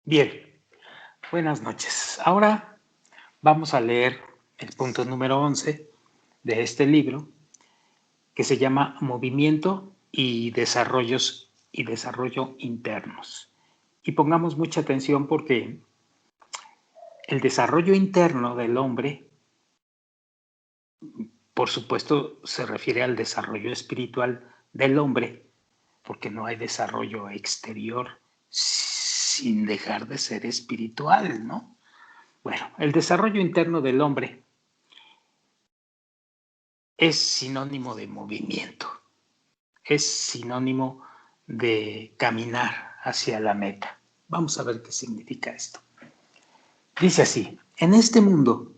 Bien, buenas noches. Ahora vamos a leer el punto número 11 de este libro que se llama Movimiento y Desarrollo Internos. Y pongamos mucha atención porque el desarrollo interno del hombre, por supuesto, se refiere al desarrollo espiritual del hombre, porque no hay desarrollo exterior sin dejar de ser espiritual, ¿no? Bueno, el desarrollo interno del hombre es sinónimo de movimiento, es sinónimo de caminar hacia la meta. Vamos a ver qué significa esto. Dice así: en este mundo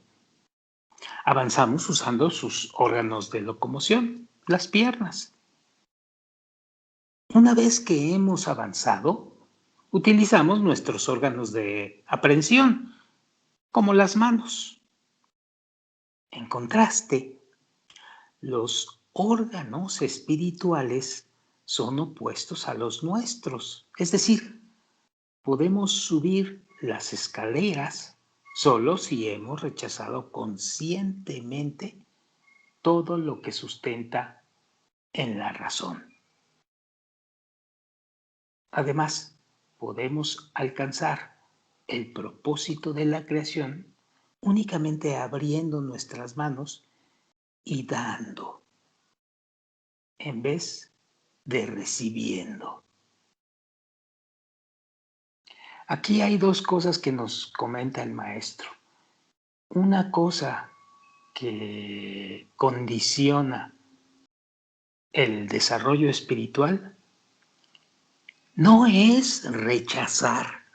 avanzamos usando sus órganos de locomoción, las piernas. Una vez que hemos avanzado, utilizamos nuestros órganos de aprehensión, como las manos. En contraste, los órganos espirituales son opuestos a los nuestros. Es decir, podemos subir las escaleras solo si hemos rechazado conscientemente todo lo que sustenta en la razón. Además, podemos alcanzar el propósito de la creación únicamente abriendo nuestras manos y dando, en vez de recibiendo. Aquí hay dos cosas que nos comenta el maestro. Una cosa que condiciona el desarrollo espiritual no es rechazar,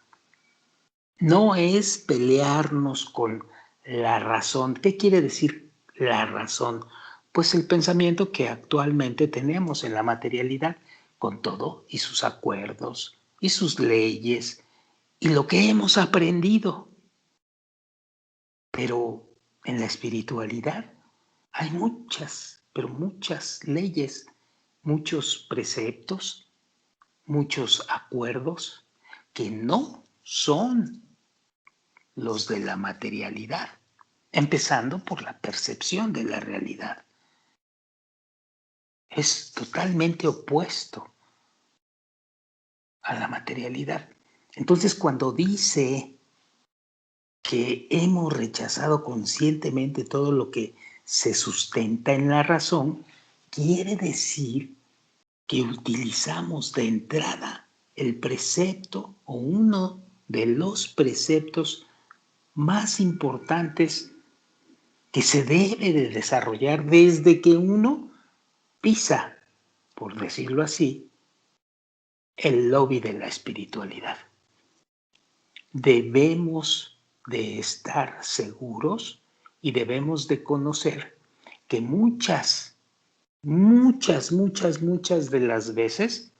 no es pelearnos con la razón. ¿Qué quiere decir la razón? Pues el pensamiento que actualmente tenemos en la materialidad, con todo y sus acuerdos y sus leyes y lo que hemos aprendido. Pero en la espiritualidad hay muchas, pero muchas leyes, muchos preceptos, muchos acuerdos que no son los de la materialidad, empezando por la percepción de la realidad. Es totalmente opuesto a la materialidad. Entonces, cuando dice que hemos rechazado conscientemente todo lo que se sustenta en la razón, quiere decir que utilizamos de entrada el precepto o uno de los preceptos más importantes que se debe de desarrollar desde que uno pisa, por decirlo así, el lobby de la espiritualidad. Debemos de estar seguros y debemos de conocer que muchas de las veces,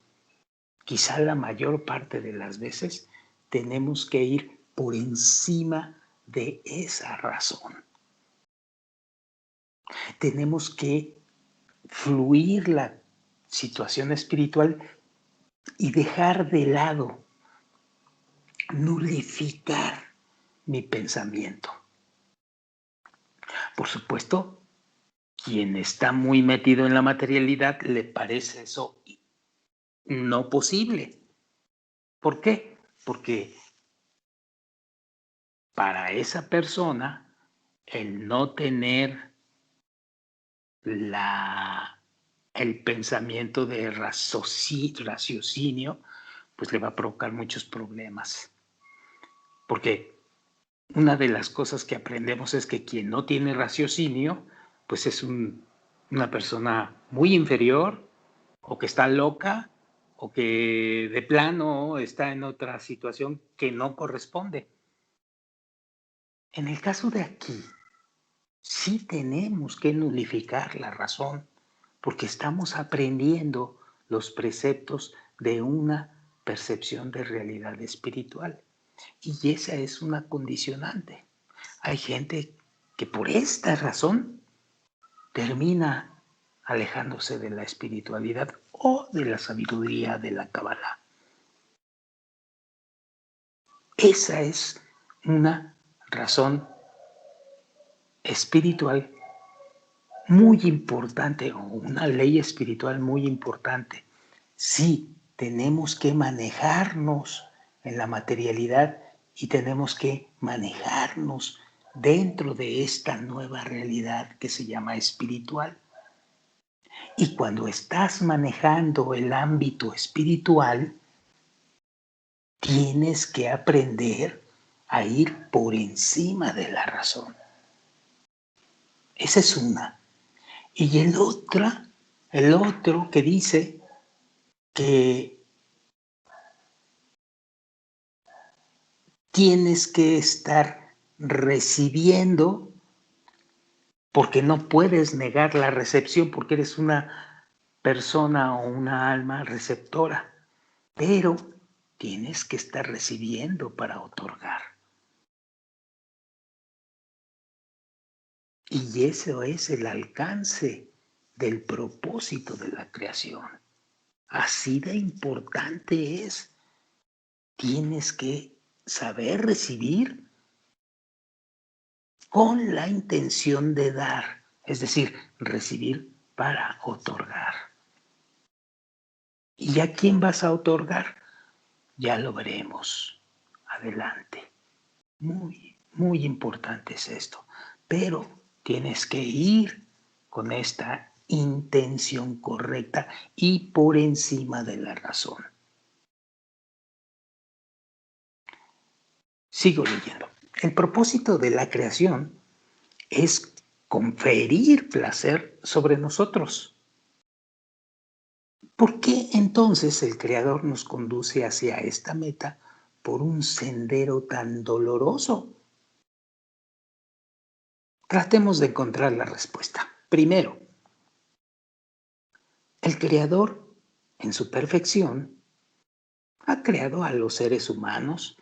quizá la mayor parte de las veces, tenemos que ir por encima de esa razón. Tenemos que fluir la situación espiritual y dejar de lado, nulificar mi pensamiento. Por supuesto, quien está muy metido en la materialidad le parece eso no posible. ¿Por qué? Porque para esa persona el no tener el pensamiento de raciocinio, pues le va a provocar muchos problemas. Porque una de las cosas que aprendemos es que quien no tiene raciocinio, pues es una persona muy inferior, o que está loca, o que de plano está en otra situación que no corresponde. En el caso de aquí, sí tenemos que nulificar la razón, porque estamos aprendiendo los preceptos de una percepción de realidad espiritual. Y esa es una condicionante. Hay gente que por esta razón termina alejándose de la espiritualidad o de la sabiduría de la Kabbalah. Esa es una razón espiritual muy importante, o una ley espiritual muy importante. Sí, tenemos que manejarnos en la materialidad y tenemos que manejarnos dentro de esta nueva realidad que se llama espiritual. Y cuando estás manejando el ámbito espiritual, tienes que aprender a ir por encima de la razón. Esa es una. Y el otro que dice que tienes que estar recibiendo porque no puedes negar la recepción porque eres una persona o una alma receptora, pero tienes que estar recibiendo para otorgar. Y eso es el alcance del propósito de la creación. Así de importante es. Tienes que saber recibir con la intención de dar, es decir, recibir para otorgar. ¿Y a quién vas a otorgar? Ya lo veremos adelante. Muy, muy importante es esto. Pero tienes que ir con esta intención correcta y por encima de la razón. Sigo leyendo. El propósito de la creación es conferir placer sobre nosotros. ¿Por qué entonces el Creador nos conduce hacia esta meta por un sendero tan doloroso? Tratemos de encontrar la respuesta. Primero, el Creador, en su perfección, ha creado a los seres humanos,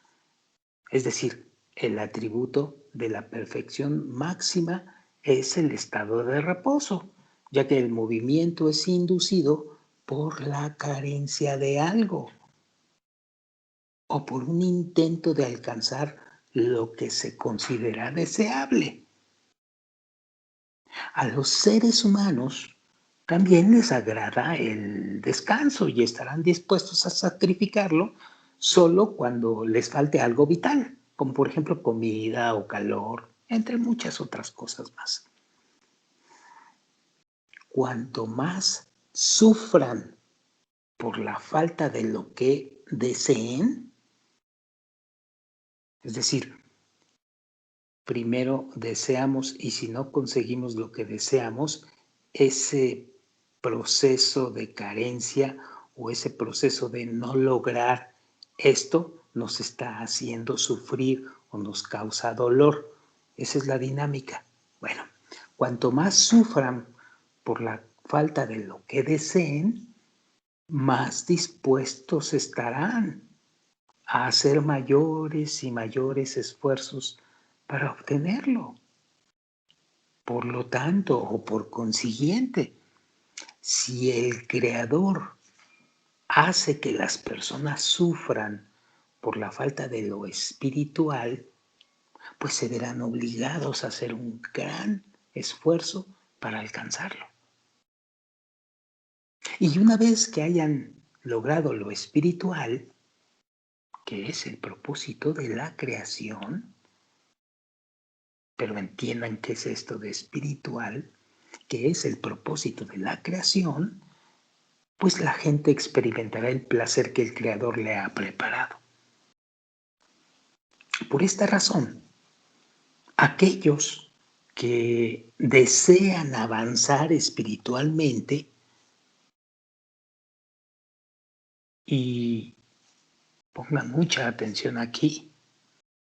es decir, el atributo de la perfección máxima es el estado de reposo, ya que el movimiento es inducido por la carencia de algo o por un intento de alcanzar lo que se considera deseable. A los seres humanos también les agrada el descanso y estarán dispuestos a sacrificarlo solo cuando les falte algo vital, como por ejemplo comida o calor, entre muchas otras cosas más. Cuanto más sufran por la falta de lo que deseen, es decir, primero deseamos y si no conseguimos lo que deseamos, ese proceso de carencia o ese proceso de no lograr esto nos está haciendo sufrir o nos causa dolor. Esa es la dinámica. Bueno, cuanto más sufran por la falta de lo que deseen, más dispuestos estarán a hacer mayores y mayores esfuerzos para obtenerlo. Por lo tanto, o por consiguiente, si el Creador hace que las personas sufran por la falta de lo espiritual, pues se verán obligados a hacer un gran esfuerzo para alcanzarlo. Y una vez que hayan logrado lo espiritual, que es el propósito de la creación, pero entiendan qué es esto de espiritual, que es el propósito de la creación, pues la gente experimentará el placer que el Creador le ha preparado. Por esta razón, aquellos que desean avanzar espiritualmente y pongan mucha atención aquí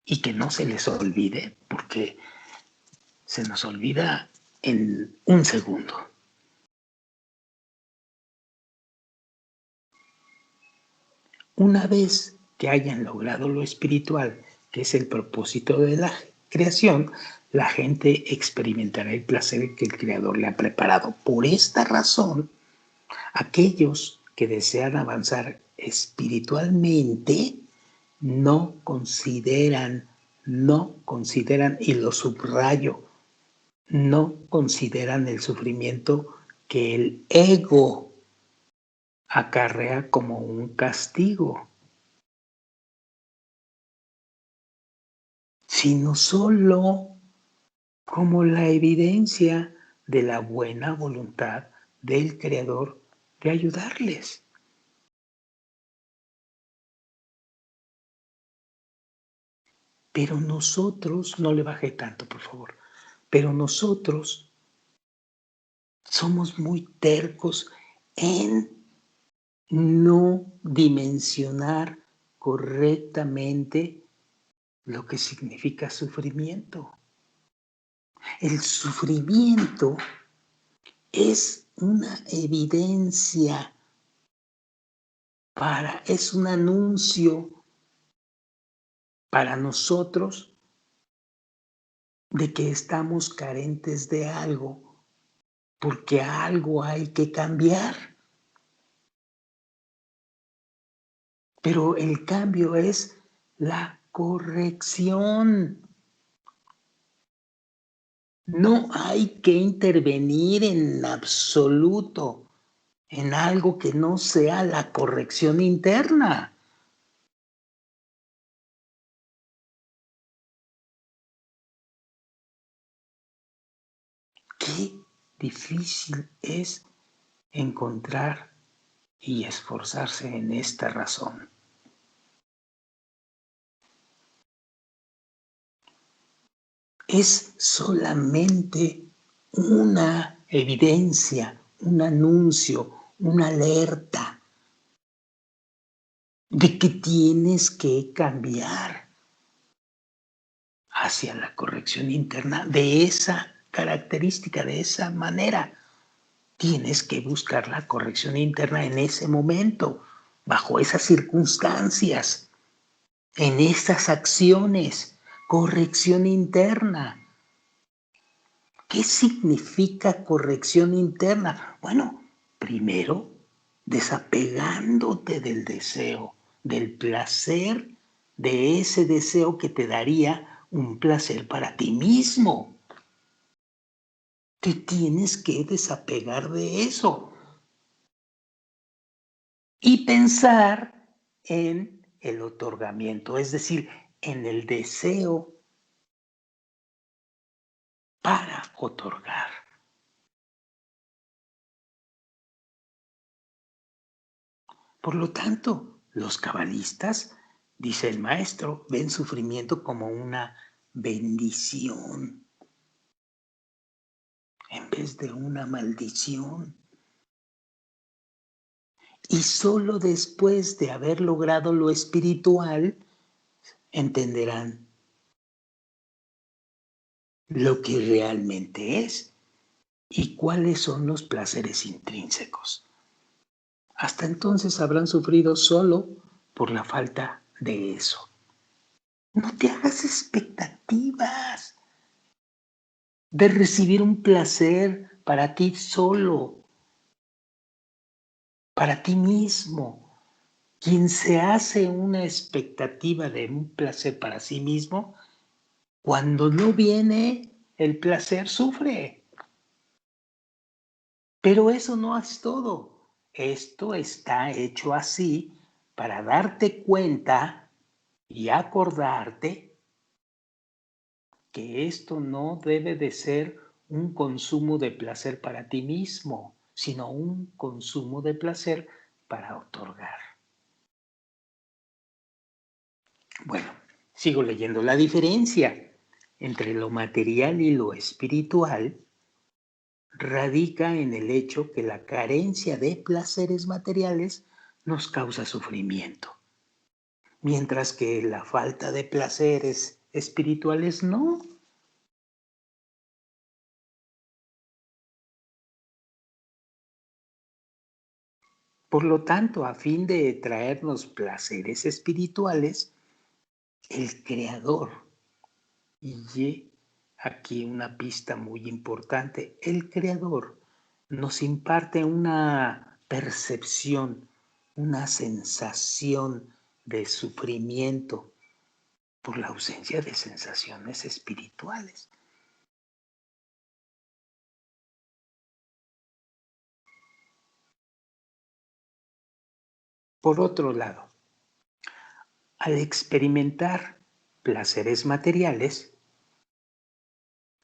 y que no se les olvide, porque se nos olvida en un segundo. Una vez que hayan logrado lo espiritual, que es el propósito de la creación, la gente experimentará el placer que el Creador le ha preparado. Por esta razón, aquellos que desean avanzar espiritualmente no consideran, y lo subrayo, no consideran el sufrimiento que el ego acarrea como un castigo, sino solo como la evidencia de la buena voluntad del Creador de ayudarles. Pero nosotros, no le bajé tanto, por favor, pero nosotros somos muy tercos en no dimensionar correctamente lo que significa sufrimiento. El sufrimiento es una evidencia es un anuncio para nosotros de que estamos carentes de algo, porque algo hay que cambiar. Pero el cambio es la corrección. No hay que intervenir en absoluto en algo que no sea la corrección interna. Qué difícil es encontrar y esforzarse en esta razón. Es solamente una evidencia, un anuncio, una alerta de que tienes que cambiar hacia la corrección interna de esa característica, de esa manera. Tienes que buscar la corrección interna en ese momento, bajo esas circunstancias, en esas acciones, corrección interna. ¿Qué significa corrección interna? Bueno, primero, desapegándote del deseo, del placer, de ese deseo que te daría un placer para ti mismo. Te tienes que desapegar de eso y pensar en el otorgamiento, es decir, en el deseo para otorgar. Por lo tanto, los cabalistas, dice el maestro, ven sufrimiento como una bendición en vez de una maldición. Y solo después de haber logrado lo espiritual, entenderán lo que realmente es y cuáles son los placeres intrínsecos. Hasta entonces habrán sufrido solo por la falta de eso. No te hagas expectativas de recibir un placer para ti solo, para ti mismo. Quien se hace una expectativa de un placer para sí mismo, cuando no viene el placer, sufre. Pero eso no es todo. Esto está hecho así para darte cuenta y acordarte que esto no debe de ser un consumo de placer para ti mismo, sino un consumo de placer para otorgar. Bueno, sigo leyendo. La diferencia entre lo material y lo espiritual radica en el hecho que la carencia de placeres materiales nos causa sufrimiento, mientras que la falta de placeres espirituales no. Por lo tanto, a fin de traernos placeres espirituales, el Creador, y aquí una pista muy importante, el Creador nos imparte una percepción, una sensación de sufrimiento por la ausencia de sensaciones espirituales. Por otro lado, al experimentar placeres materiales,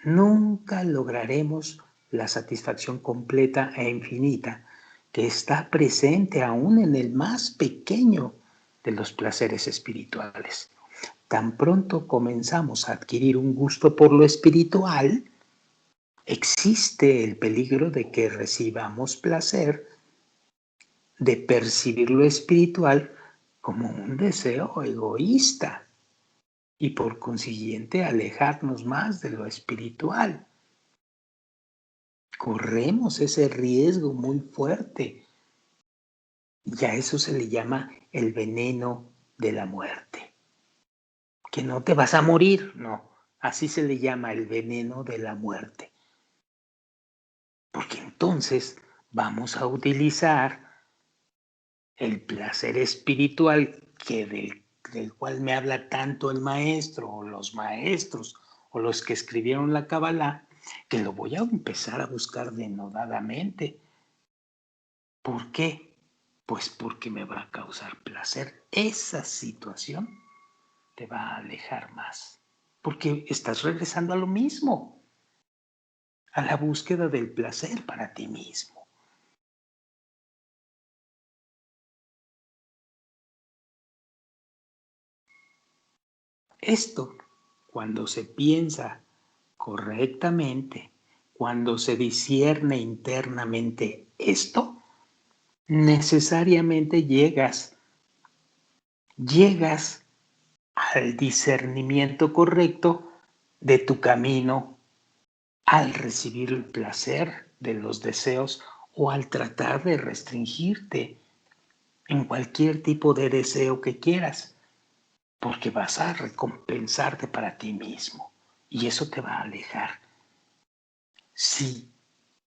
nunca lograremos la satisfacción completa e infinita que está presente aún en el más pequeño de los placeres espirituales. Tan pronto comenzamos a adquirir un gusto por lo espiritual, existe el peligro de que recibamos placer de percibir lo espiritual como un deseo egoísta y por consiguiente alejarnos más de lo espiritual. Corremos ese riesgo muy fuerte y a eso se le llama el veneno de la muerte. Que no te vas a morir, no, así se le llama el veneno de la muerte. Porque entonces vamos a utilizar el placer espiritual del cual me habla tanto el maestro o los maestros o los que escribieron la Kabbalah, que lo voy a empezar a buscar denodadamente. ¿Por qué? Pues porque me va a causar placer. Esa situación te va a alejar más, porque estás regresando a lo mismo, a la búsqueda del placer para ti mismo. Esto, cuando se piensa correctamente, cuando se discierne internamente esto, necesariamente llegas al discernimiento correcto de tu camino al recibir el placer de los deseos o al tratar de restringirte en cualquier tipo de deseo que quieras, porque vas a recompensarte para ti mismo y eso te va a alejar. Si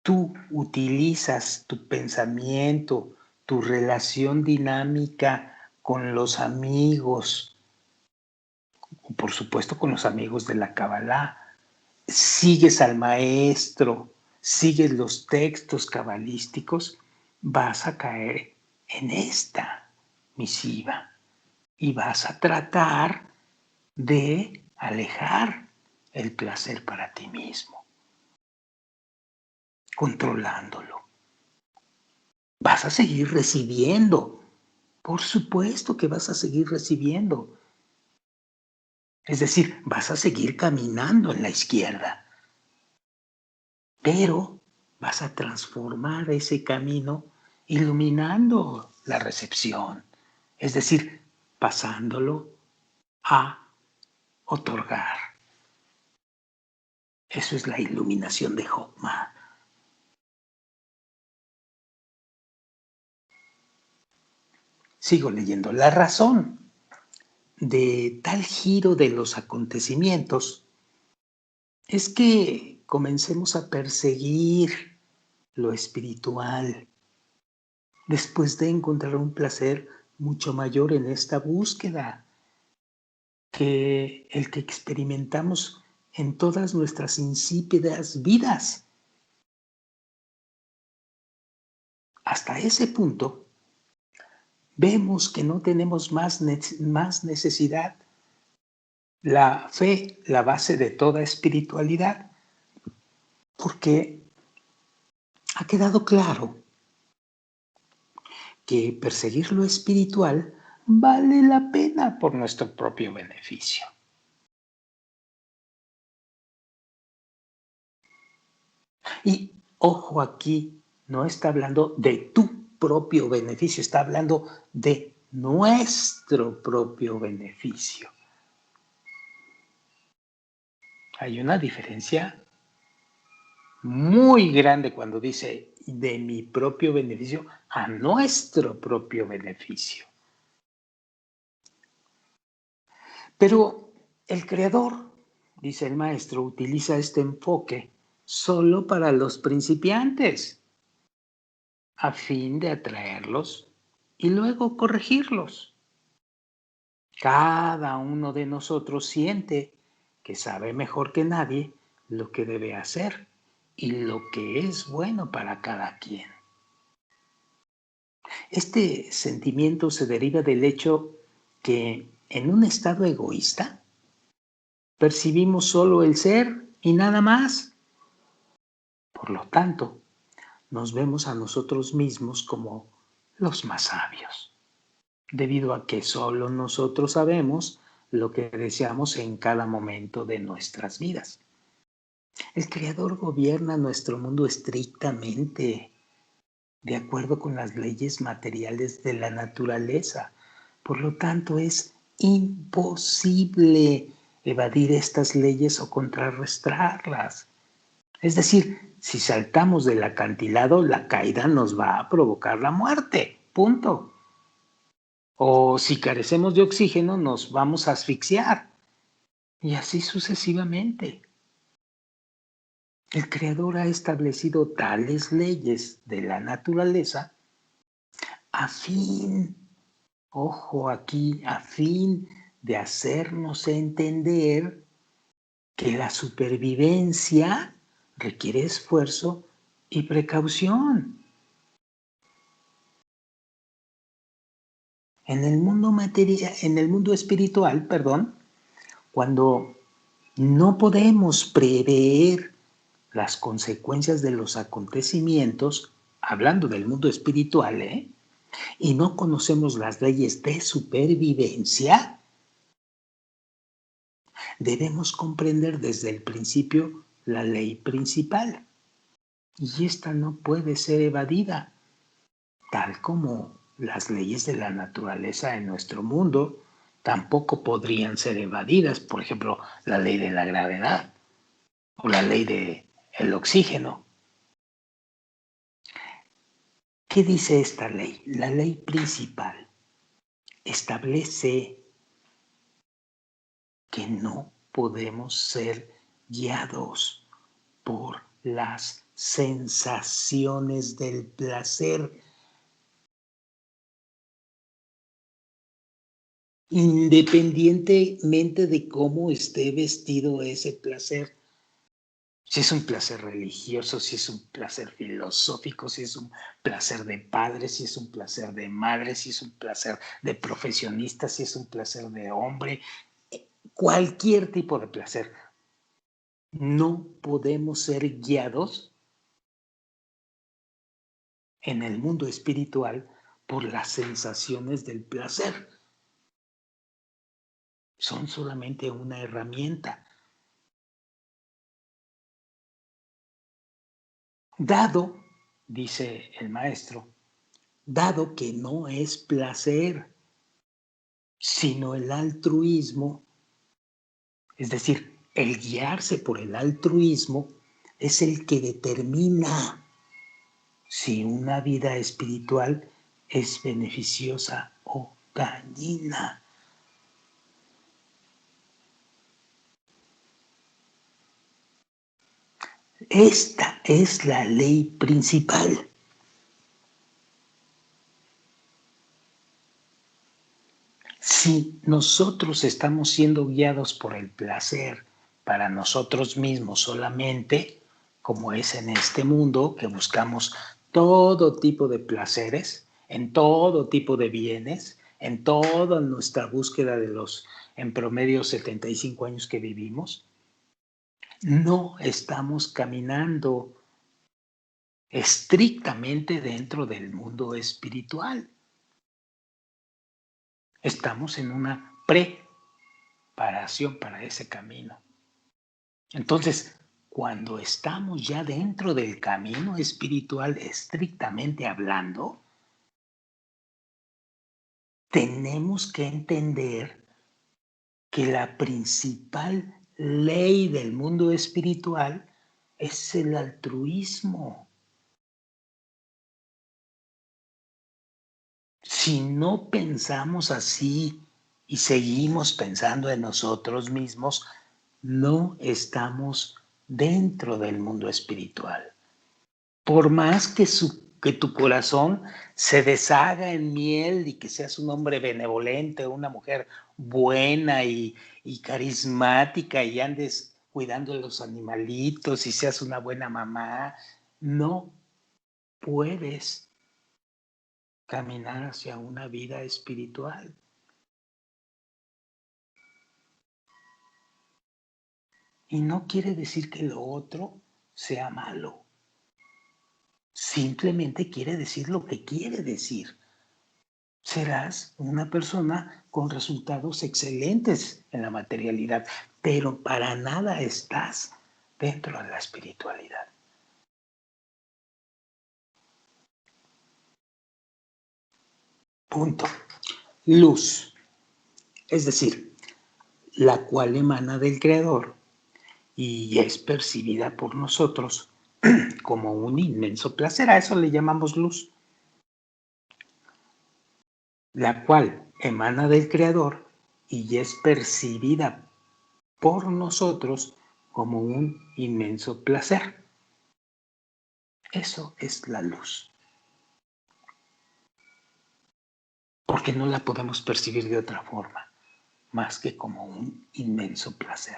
tú utilizas tu pensamiento, tu relación dinámica con los amigos, por supuesto con los amigos de la Kabbalah, sigues al maestro, sigues los textos cabalísticos, vas a caer en esta misiva y vas a tratar de alejar el placer para ti mismo, controlándolo. Vas a seguir recibiendo, por supuesto que vas a seguir recibiendo. Es decir, vas a seguir caminando en la izquierda, pero vas a transformar ese camino iluminando la recepción, es decir, pasándolo a otorgar. Eso es la iluminación de Jochma. Sigo leyendo. La razón de tal giro de los acontecimientos es que comencemos a perseguir lo espiritual después de encontrar un placer mucho mayor en esta búsqueda que el que experimentamos en todas nuestras insípidas vidas. Hasta ese punto, vemos que no tenemos más necesidad. La fe, la base de toda espiritualidad, porque ha quedado claro que perseguir lo espiritual vale la pena por nuestro propio beneficio. Y ojo aquí, no está hablando de tu propio beneficio, está hablando de nuestro propio beneficio. Hay una diferencia muy grande cuando dice de mi propio beneficio a nuestro propio beneficio. Pero el creador, dice el maestro, utiliza este enfoque solo para los principiantes, a fin de atraerlos y luego corregirlos. Cada uno de nosotros siente que sabe mejor que nadie lo que debe hacer y lo que es bueno para cada quien. Este sentimiento se deriva del hecho que en un estado egoísta percibimos solo el ser y nada más. Por lo tanto, nos vemos a nosotros mismos como los más sabios, debido a que solo nosotros sabemos lo que deseamos en cada momento de nuestras vidas. El Creador gobierna nuestro mundo estrictamente, de acuerdo con las leyes materiales de la naturaleza. Por lo tanto, es imposible evadir estas leyes o contrarrestarlas. Es decir, si saltamos del acantilado, la caída nos va a provocar la muerte. Punto. O si carecemos de oxígeno, nos vamos a asfixiar. Y así sucesivamente. El Creador ha establecido tales leyes de la naturaleza a fin, ojo aquí, a fin de hacernos entender que la supervivencia requiere esfuerzo y precaución. En el mundo espiritual, cuando no podemos prever las consecuencias de los acontecimientos, hablando del mundo espiritual, y no conocemos las leyes de supervivencia, debemos comprender desde el principio la ley principal. Y esta no puede ser evadida, tal como las leyes de la naturaleza en nuestro mundo tampoco podrían ser evadidas. Por ejemplo, la ley de la gravedad o la ley del oxígeno. ¿Qué dice esta ley? La ley principal establece que no podemos ser guiados por las sensaciones del placer, independientemente de cómo esté vestido ese placer. Si es un placer religioso, si es un placer filosófico, si es un placer de padre, si es un placer de madre, si es un placer de profesionista, si es un placer de hombre, cualquier tipo de placer. No podemos ser guiados en el mundo espiritual por las sensaciones del placer. Son solamente una herramienta. Dado, dice el maestro, dado que no es placer, sino el altruismo, es decir, el guiarse por el altruismo es el que determina si una vida espiritual es beneficiosa o dañina. Esta es la ley principal. Si nosotros estamos siendo guiados por el placer para nosotros mismos solamente, como es en este mundo, que buscamos todo tipo de placeres, en todo tipo de bienes, en toda nuestra búsqueda de los, en promedio, 75 años que vivimos, no estamos caminando estrictamente dentro del mundo espiritual. Estamos en una preparación para ese camino. Entonces, cuando estamos ya dentro del camino espiritual, estrictamente hablando, tenemos que entender que la principal ley del mundo espiritual es el altruismo. Si no pensamos así y seguimos pensando en nosotros mismos, no estamos dentro del mundo espiritual. Por más que que tu corazón se deshaga en miel y que seas un hombre benevolente, una mujer buena y carismática y andes cuidando a los animalitos y seas una buena mamá. No puedes caminar hacia una vida espiritual. Y no quiere decir que lo otro sea malo. Simplemente quiere decir lo que quiere decir. Serás una persona con resultados excelentes en la materialidad, pero para nada estás dentro de la espiritualidad. Punto. Luz, es decir, la cual emana del Creador y es percibida por nosotros como un inmenso placer. A eso le llamamos luz. La cual emana del Creador y es percibida por nosotros como un inmenso placer. Eso es la luz. Porque no la podemos percibir de otra forma, más que como un inmenso placer.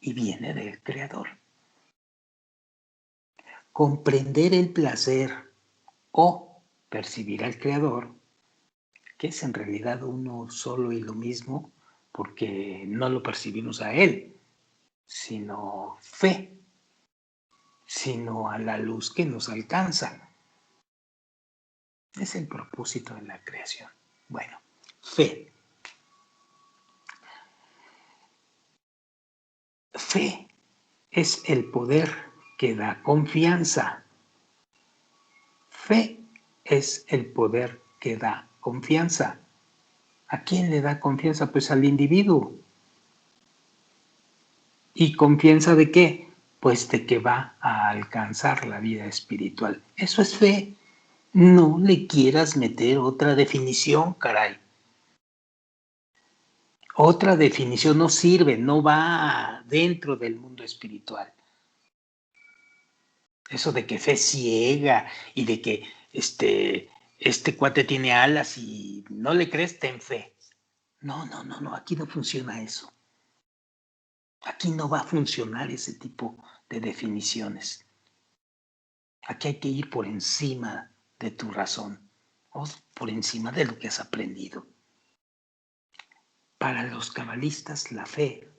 Y viene del Creador. Comprender el placer o percibir al Creador, que es en realidad uno solo y lo mismo, porque no lo percibimos a Él, sino fe, sino a la luz que nos alcanza. Es el propósito de la creación. Bueno, fe. Fe es el poder que da confianza. Fe es el poder que da confianza. ¿A quién le da confianza? Pues al individuo. ¿Y confianza de qué? Pues de que va a alcanzar la vida espiritual. Eso es fe. No le quieras meter otra definición, caray. Otra definición no sirve, no va dentro del mundo espiritual. Eso de que fe ciega y de que este cuate tiene alas y no le crees, ten fe. No, aquí no funciona eso. Aquí no va a funcionar ese tipo de definiciones. Aquí hay que ir por encima de tu razón o por encima de lo que has aprendido. Para los cabalistas, la fe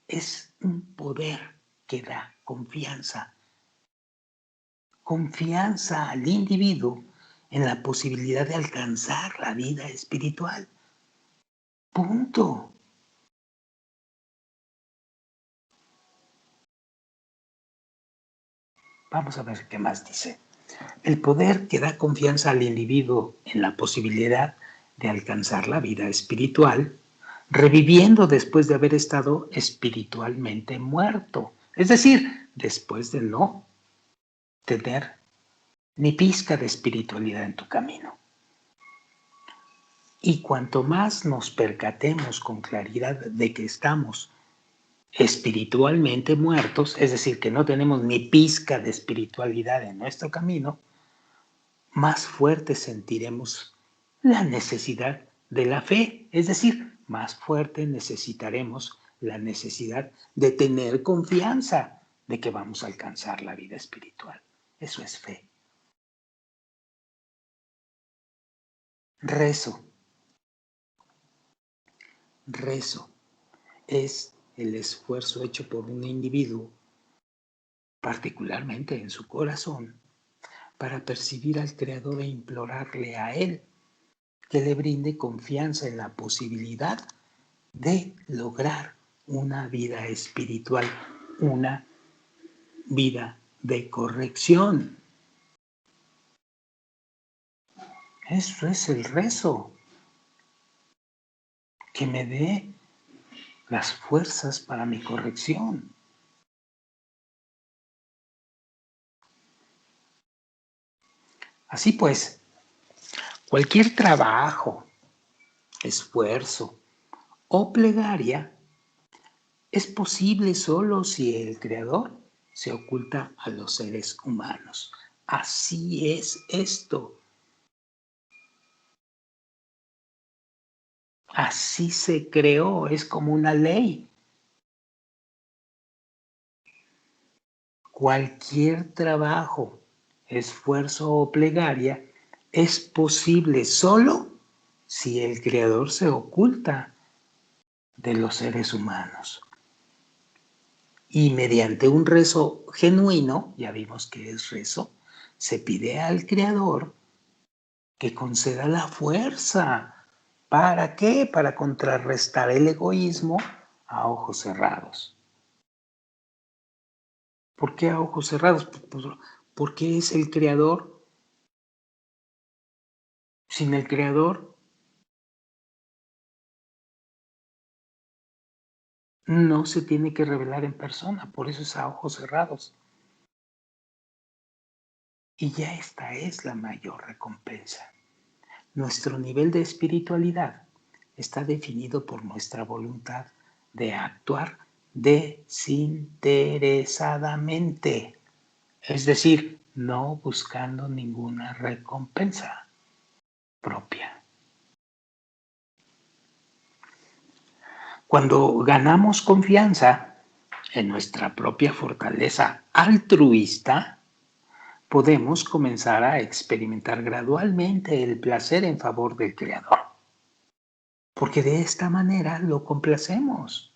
es un poder que da confianza. Confianza al individuo en la posibilidad de alcanzar la vida espiritual. Punto. Vamos a ver qué más dice. El poder que da confianza al individuo en la posibilidad de alcanzar la vida espiritual, reviviendo después de haber estado espiritualmente muerto. Es decir, después de no tener ni pizca de espiritualidad en tu camino. Y cuanto más nos percatemos con claridad de que estamos espiritualmente muertos, es decir, que no tenemos ni pizca de espiritualidad en nuestro camino, más fuerte sentiremos la necesidad de la fe, es decir, más fuerte necesitaremos la necesidad de tener confianza de que vamos a alcanzar la vida espiritual. Eso es fe. Rezo. Rezo es el esfuerzo hecho por un individuo, particularmente en su corazón, para percibir al Creador e implorarle a Él que le brinde confianza en la posibilidad de lograr una vida espiritual, una vida de corrección. Eso es el rezo, que me dé las fuerzas para mi corrección. Así pues, cualquier trabajo, esfuerzo o plegaria es posible solo si el Creador se oculta a los seres humanos. Así es esto. Así se creó, es como una ley. Cualquier trabajo, esfuerzo o plegaria es posible solo si el Creador se oculta de los seres humanos. Y mediante un rezo genuino, ya vimos que es rezo, se pide al Creador que conceda la fuerza. ¿Para qué? Para contrarrestar el egoísmo a ojos cerrados. ¿Por qué a ojos cerrados? Porque es el Creador. Sin el Creador no se tiene que revelar en persona, por eso es a ojos cerrados. Y ya esta es la mayor recompensa. Nuestro nivel de espiritualidad está definido por nuestra voluntad de actuar desinteresadamente, es decir, no buscando ninguna recompensa propia. Cuando ganamos confianza en nuestra propia fortaleza altruista, podemos comenzar a experimentar gradualmente el placer en favor del Creador, porque de esta manera lo complacemos.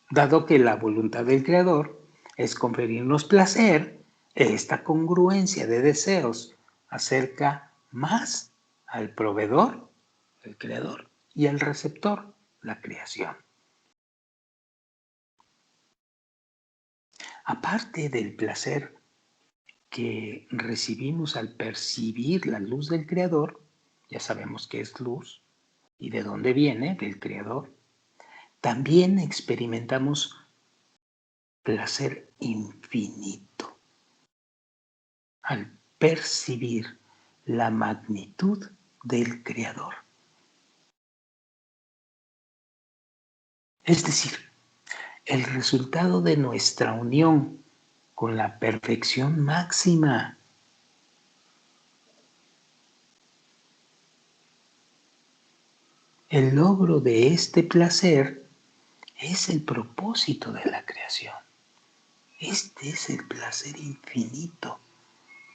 Dado que la voluntad del Creador es conferirnos placer, esta congruencia de deseos acerca más al proveedor, el Creador, y al receptor, la creación. Aparte del placer que recibimos al percibir la luz del Creador, ya sabemos que es luz y de dónde viene, del Creador, también experimentamos placer infinito al percibir la magnitud del Creador. Es decir, el resultado de nuestra unión con la perfección máxima. El logro de este placer es el propósito de la creación. Este es el placer infinito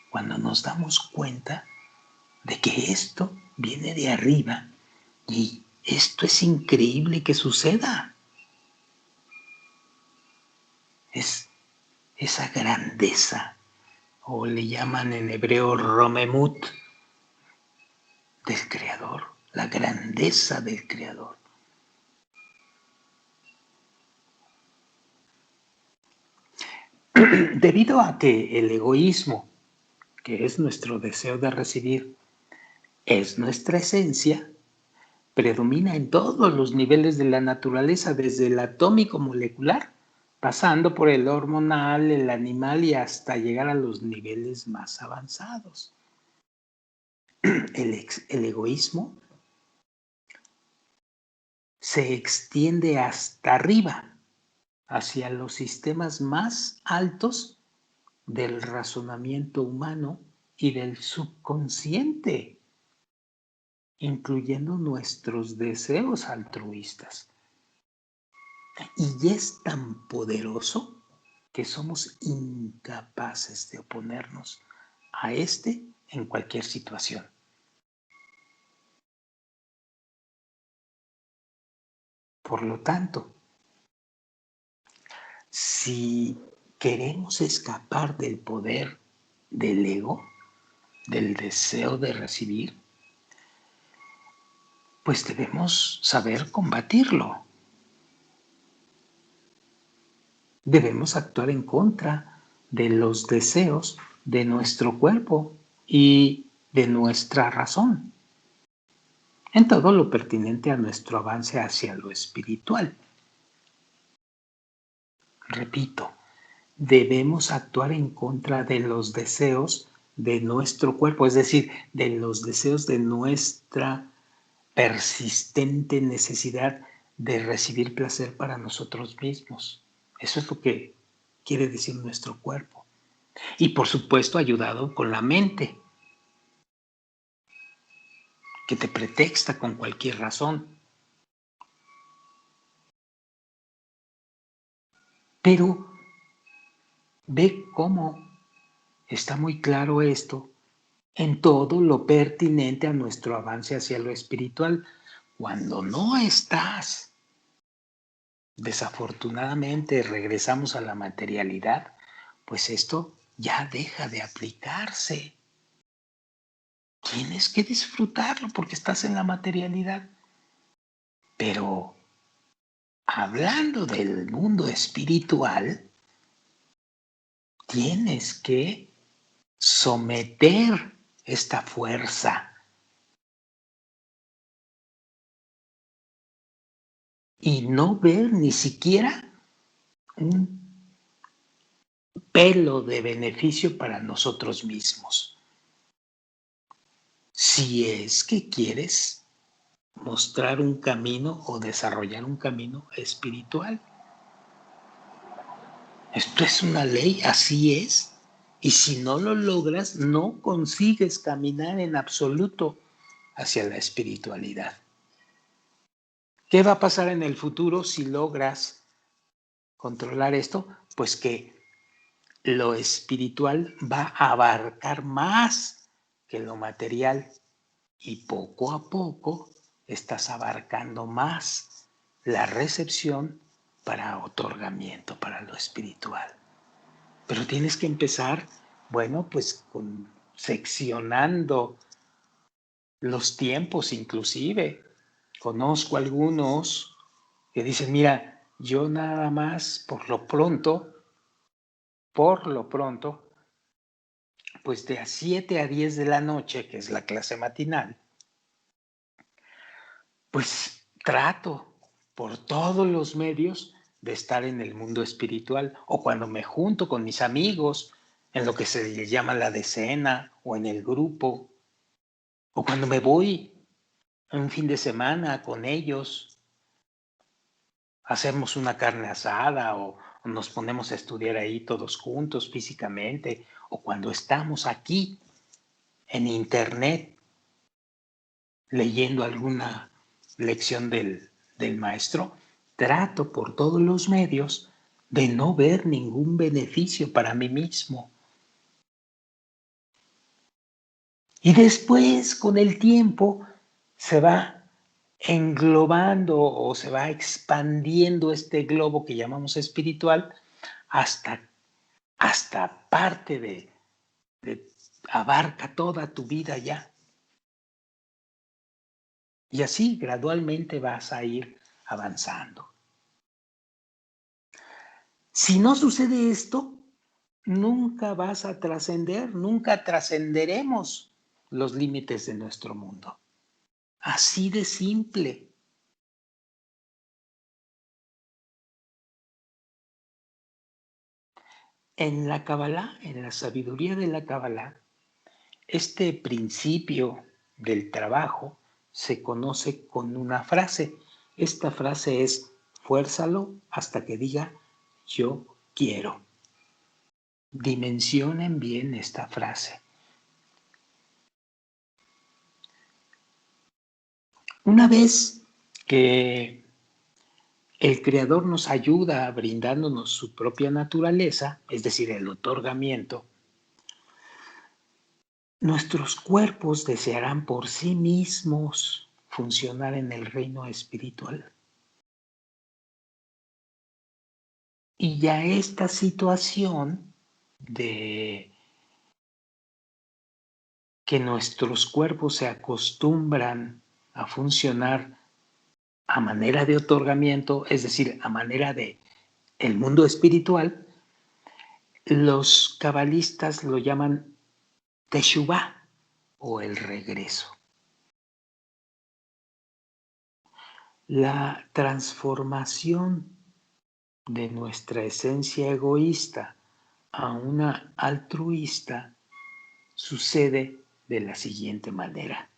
cuando nos damos cuenta de que esto viene de arriba y esto es increíble que suceda. Es esa grandeza, o le llaman en hebreo Romemut, del Creador, la grandeza del Creador. Debido a que el egoísmo, que es nuestro deseo de recibir, es nuestra esencia, predomina en todos los niveles de la naturaleza, desde el atómico molecular, pasando por el hormonal, el animal y hasta llegar a los niveles más avanzados. El egoísmo se extiende hasta arriba, hacia los sistemas más altos del razonamiento humano y del subconsciente, incluyendo nuestros deseos altruistas. Y es tan poderoso que somos incapaces de oponernos a este en cualquier situación. Por lo tanto, si queremos escapar del poder del ego, del deseo de recibir, pues debemos saber combatirlo. Debemos actuar en contra de los deseos de nuestro cuerpo y de nuestra razón, en todo lo pertinente a nuestro avance hacia lo espiritual. Repito, debemos actuar en contra de los deseos de nuestro cuerpo, es decir, de los deseos de nuestra persistente necesidad de recibir placer para nosotros mismos. Eso es lo que quiere decir nuestro cuerpo. Y por supuesto ayudado con la mente, que te pretexta con cualquier razón. Pero ve cómo está muy claro esto en todo lo pertinente a nuestro avance hacia lo espiritual. Cuando no estás, desafortunadamente regresamos a la materialidad, pues esto ya deja de aplicarse. Tienes que disfrutarlo porque estás en la materialidad. Pero hablando del mundo espiritual, tienes que someter esta fuerza y no ver ni siquiera un pelo de beneficio para nosotros mismos. Si es que quieres mostrar un camino o desarrollar un camino espiritual. Esto es una ley, así es. Y si no lo logras, no consigues caminar en absoluto hacia la espiritualidad. ¿Qué va a pasar en el futuro si logras controlar esto? Pues que lo espiritual va a abarcar más que lo material y poco a poco estás abarcando más la recepción para otorgamiento, para lo espiritual. Pero tienes que empezar, bueno, pues seccionando los tiempos inclusive. Conozco algunos que dicen, mira, yo nada más por lo pronto, pues de 7 a 10 de la noche, que es la clase matinal, pues trato por todos los medios de estar en el mundo espiritual, o cuando me junto con mis amigos en lo que se le llama la decena o en el grupo, o cuando me voy un fin de semana con ellos, hacemos una carne asada o nos ponemos a estudiar ahí todos juntos físicamente, o cuando estamos aquí en internet leyendo alguna lección del maestro, trato por todos los medios de no ver ningún beneficio para mí mismo. Y después, con el tiempo, se va englobando o se va expandiendo este globo que llamamos espiritual hasta parte de abarca toda tu vida ya. Y así gradualmente vas a ir avanzando. Si no sucede esto, nunca vas a trascender, nunca trascenderemos los límites de nuestro mundo. Así de simple. En la Kabbalah, en la sabiduría de la Kabbalah, este principio del trabajo se conoce con una frase. Esta frase es: fuérzalo hasta que diga yo quiero. Dimensionen bien esta frase. Una vez que el Creador nos ayuda brindándonos su propia naturaleza, es decir, el otorgamiento, nuestros cuerpos desearán por sí mismos funcionar en el reino espiritual. Y ya esta situación de que nuestros cuerpos se acostumbran a funcionar a manera de otorgamiento, es decir, a manera de el mundo espiritual, los cabalistas lo llaman Teshuvah o el regreso. La transformación de nuestra esencia egoísta a una altruista sucede de la siguiente manera.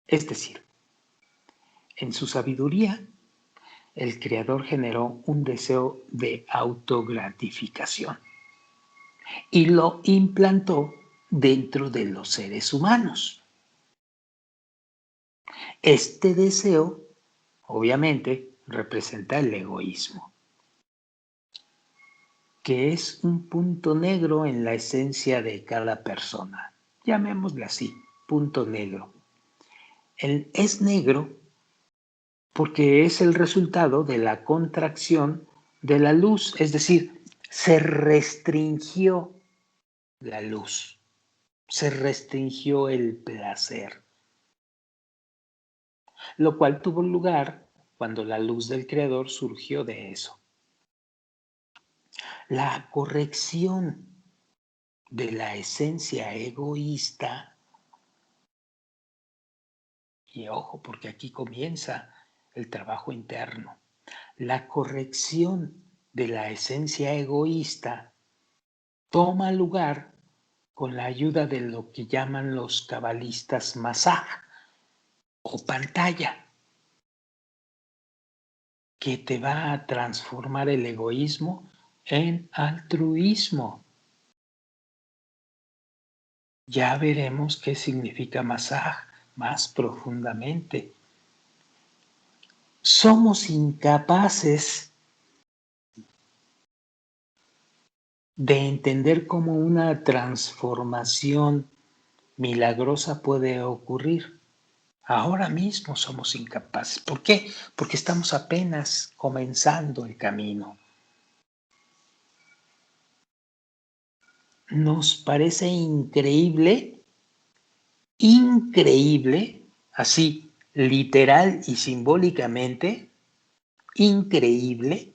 Es decir, en su sabiduría, el Creador generó un deseo de autogratificación y lo implantó dentro de los seres humanos. Este deseo, obviamente, representa el egoísmo, que es un punto negro en la esencia de cada persona. Llamémosle así, punto negro. Es negro porque es el resultado de la contracción de la luz, es decir, se restringió la luz, se restringió el placer, lo cual tuvo lugar cuando la luz del Creador surgió de eso. La corrección de la esencia egoísta, y ojo, porque aquí comienza el trabajo interno, la corrección de la esencia egoísta toma lugar con la ayuda de lo que llaman los cabalistas masaj o pantalla, que te va a transformar el egoísmo en altruismo. Ya veremos qué significa masaj más profundamente. Somos incapaces de entender cómo una transformación milagrosa puede ocurrir. Ahora mismo somos incapaces. ¿Por qué? Porque estamos apenas comenzando el camino. Nos parece increíble, así literal y simbólicamente, increíble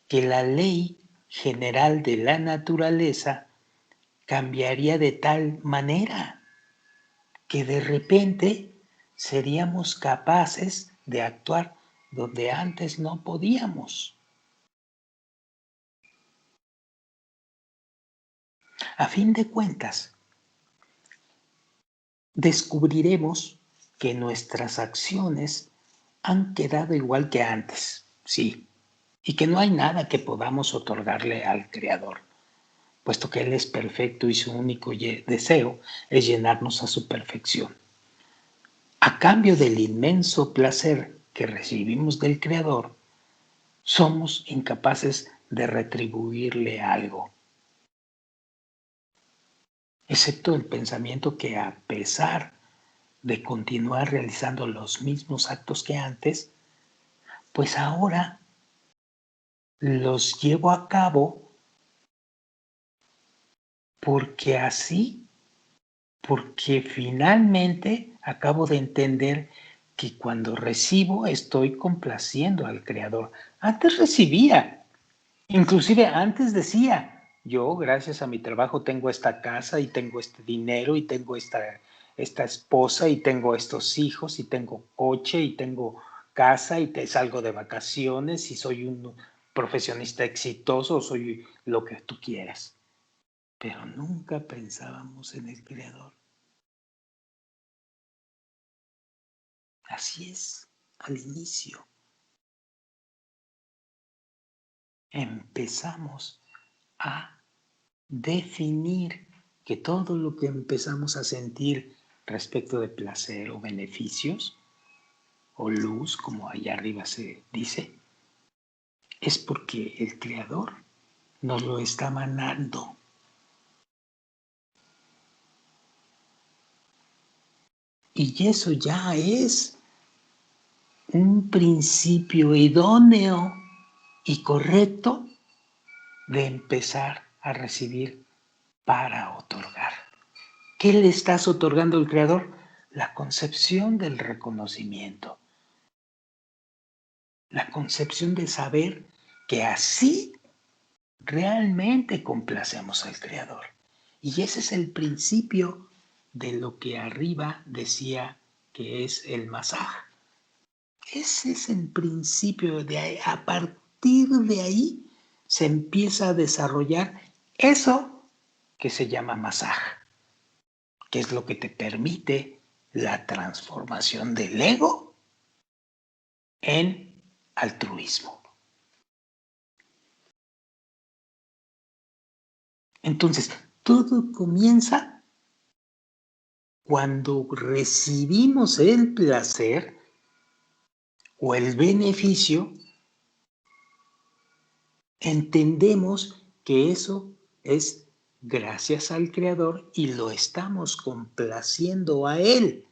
que la ley general de la naturaleza cambiaría de tal manera que de repente seríamos capaces de actuar donde antes no podíamos. A fin de cuentas, descubriremos que nuestras acciones han quedado igual que antes, sí, y que no hay nada que podamos otorgarle al Creador, puesto que Él es perfecto y su único deseo es llenarnos a su perfección. A cambio del inmenso placer que recibimos del Creador, somos incapaces de retribuirle algo, excepto el pensamiento que a pesar de continuar realizando los mismos actos que antes, pues ahora los llevo a cabo porque así, porque finalmente acabo de entender que cuando recibo estoy complaciendo al Creador. Antes recibía, inclusive antes decía, yo gracias a mi trabajo tengo esta casa y tengo este dinero y tengo esta esposa y tengo estos hijos y tengo coche y tengo casa y te salgo de vacaciones y soy un profesionista exitoso, soy lo que tú quieras. Pero nunca pensábamos en el Creador. Así es, al inicio. Empezamos a definir que todo lo que empezamos a sentir respecto de placer o beneficios, o luz, como allá arriba se dice, es porque el Creador nos lo está mandando. Y eso ya es un principio idóneo y correcto de empezar a recibir para otorgar. ¿Qué le estás otorgando al Creador? La concepción del reconocimiento, la concepción de saber que así realmente complacemos al Creador. Y ese es el principio de lo que arriba decía que es el masaj. Ese es el principio de ahí. A partir de ahí se empieza a desarrollar eso que se llama masaj, que es lo que te permite la transformación del ego en altruismo. Entonces, todo comienza cuando recibimos el placer o el beneficio, entendemos que eso es gracias al Creador y lo estamos complaciendo a Él.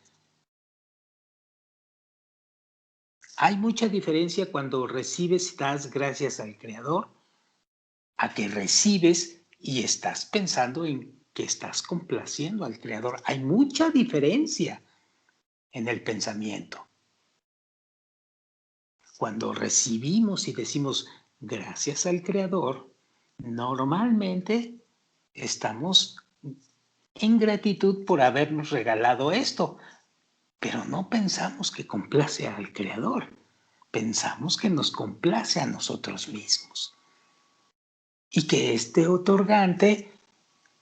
Hay mucha diferencia cuando recibes y das gracias al Creador a que recibes y estás pensando en que estás complaciendo al Creador. Hay mucha diferencia en el pensamiento. Cuando recibimos y decimos gracias al Creador, normalmente estamos en gratitud por habernos regalado esto, pero no pensamos que complace al Creador, pensamos que nos complace a nosotros mismos y que este otorgante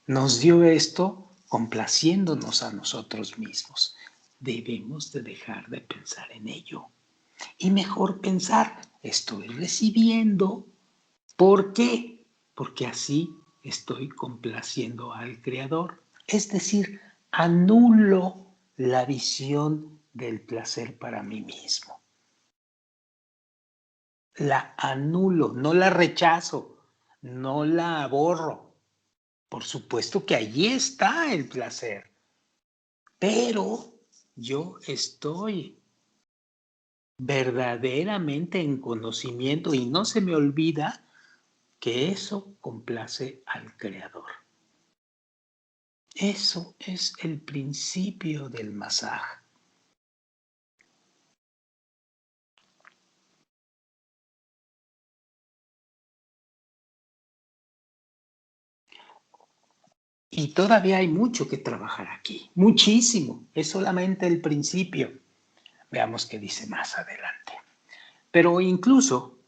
nos dio esto complaciéndonos a nosotros mismos. Debemos de dejar de pensar en ello y mejor pensar, estoy recibiendo. ¿Por qué? Porque así estoy complaciendo al Creador. Es decir, anulo la visión del placer para mí mismo. La anulo, no la rechazo, no la borro. Por supuesto que allí está el placer, pero yo estoy verdaderamente en conocimiento y no se me olvida que eso complace al Creador. Eso es el principio del masaje. Y todavía hay mucho que trabajar aquí, muchísimo. Es solamente el principio. Veamos qué dice más adelante. Pero incluso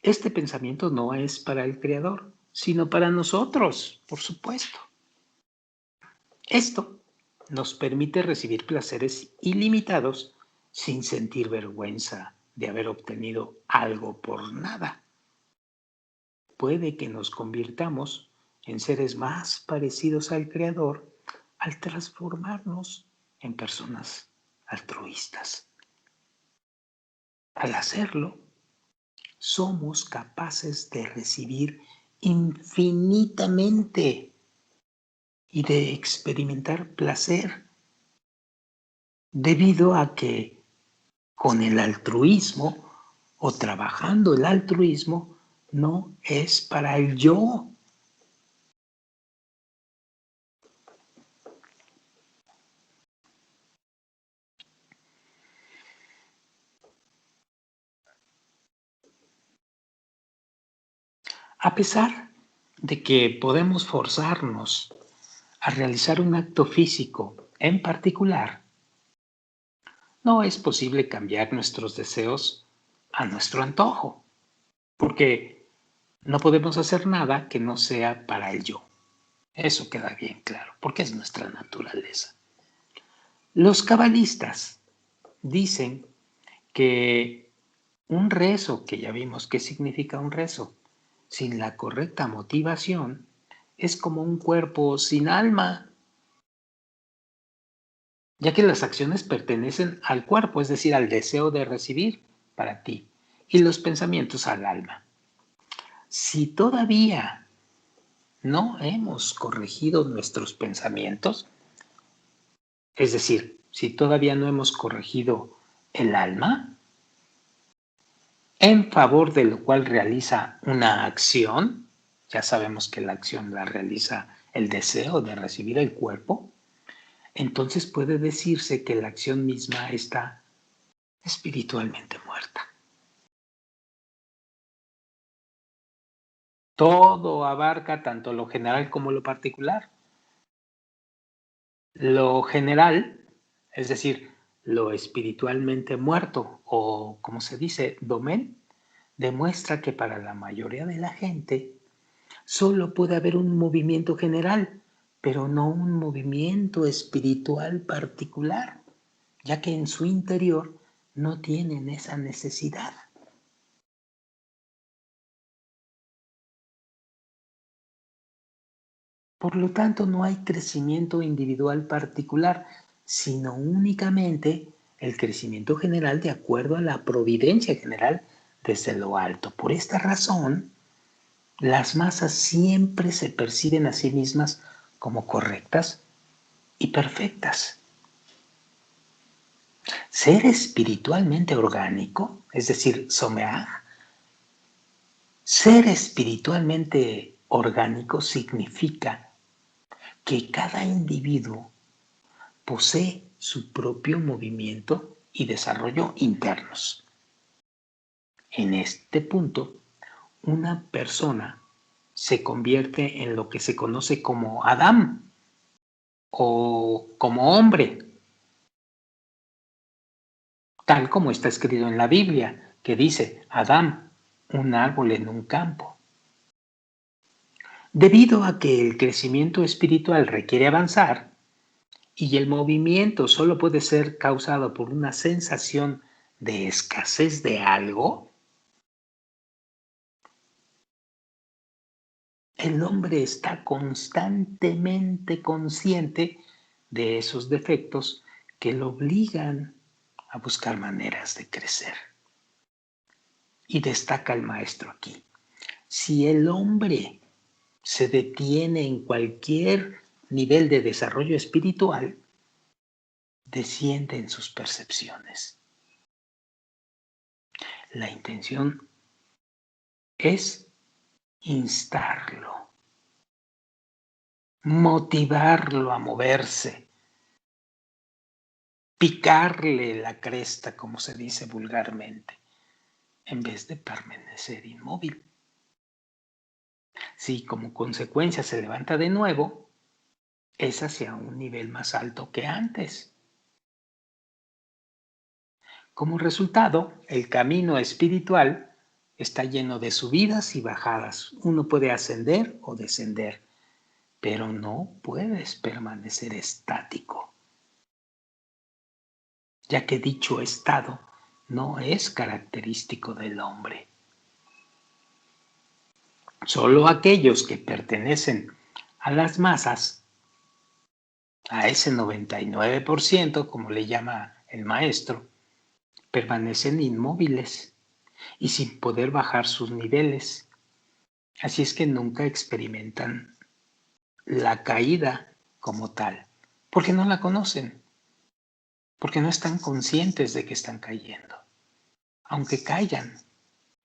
este pensamiento no es para el Creador, sino para nosotros, por supuesto. Esto nos permite recibir placeres ilimitados sin sentir vergüenza de haber obtenido algo por nada. Puede que nos convirtamos en seres más parecidos al Creador al transformarnos en personas altruistas. Al hacerlo, somos capaces de recibir infinitamente y de experimentar placer, debido a que con el altruismo o trabajando el altruismo no es para el yo. A pesar de que podemos forzarnos a realizar un acto físico en particular, no es posible cambiar nuestros deseos a nuestro antojo, porque no podemos hacer nada que no sea para el yo. Eso queda bien claro, porque es nuestra naturaleza. Los cabalistas dicen que un rezo, que ya vimos qué significa un rezo, sin la correcta motivación, es como un cuerpo sin alma, ya que las acciones pertenecen al cuerpo, es decir, al deseo de recibir para ti, y los pensamientos al alma. Si todavía no hemos corregido nuestros pensamientos, es decir, si todavía no hemos corregido el alma, en favor de lo cual realiza una acción, ya sabemos que la acción la realiza el deseo de recibir el cuerpo, entonces puede decirse que la acción misma está espiritualmente muerta. Todo abarca tanto lo general como lo particular. Lo general, es decir, lo espiritualmente muerto, o como se dice, domen, demuestra que para la mayoría de la gente solo puede haber un movimiento general, pero no un movimiento espiritual particular, ya que en su interior no tienen esa necesidad. Por lo tanto, no hay crecimiento individual particular, sino únicamente el crecimiento general de acuerdo a la providencia general desde lo alto. Por esta razón, las masas siempre se perciben a sí mismas como correctas y perfectas. Ser espiritualmente orgánico, es decir, someaj, ser espiritualmente orgánico significa que cada individuo posee su propio movimiento y desarrollo internos. En este punto, una persona se convierte en lo que se conoce como Adán o como hombre, tal como está escrito en la Biblia, que dice Adán, un árbol en un campo. Debido a que el crecimiento espiritual requiere avanzar y el movimiento solo puede ser causado por una sensación de escasez de algo, el hombre está constantemente consciente de esos defectos que lo obligan a buscar maneras de crecer. Y destaca el maestro aquí. Si el hombre se detiene en cualquier nivel de desarrollo espiritual, desciende en sus percepciones. La intención es instarlo, motivarlo a moverse, picarle la cresta, como se dice vulgarmente, en vez de permanecer inmóvil. Si como consecuencia se levanta de nuevo, es hacia un nivel más alto que antes. Como resultado, el camino espiritual está lleno de subidas y bajadas. Uno puede ascender o descender, pero no puedes permanecer estático, ya que dicho estado no es característico del hombre. Solo aquellos que pertenecen a las masas, a ese 99%, como le llama el maestro, permanecen inmóviles y sin poder bajar sus niveles. Así es que nunca experimentan la caída como tal, porque no la conocen, porque no están conscientes de que están cayendo. Aunque caigan,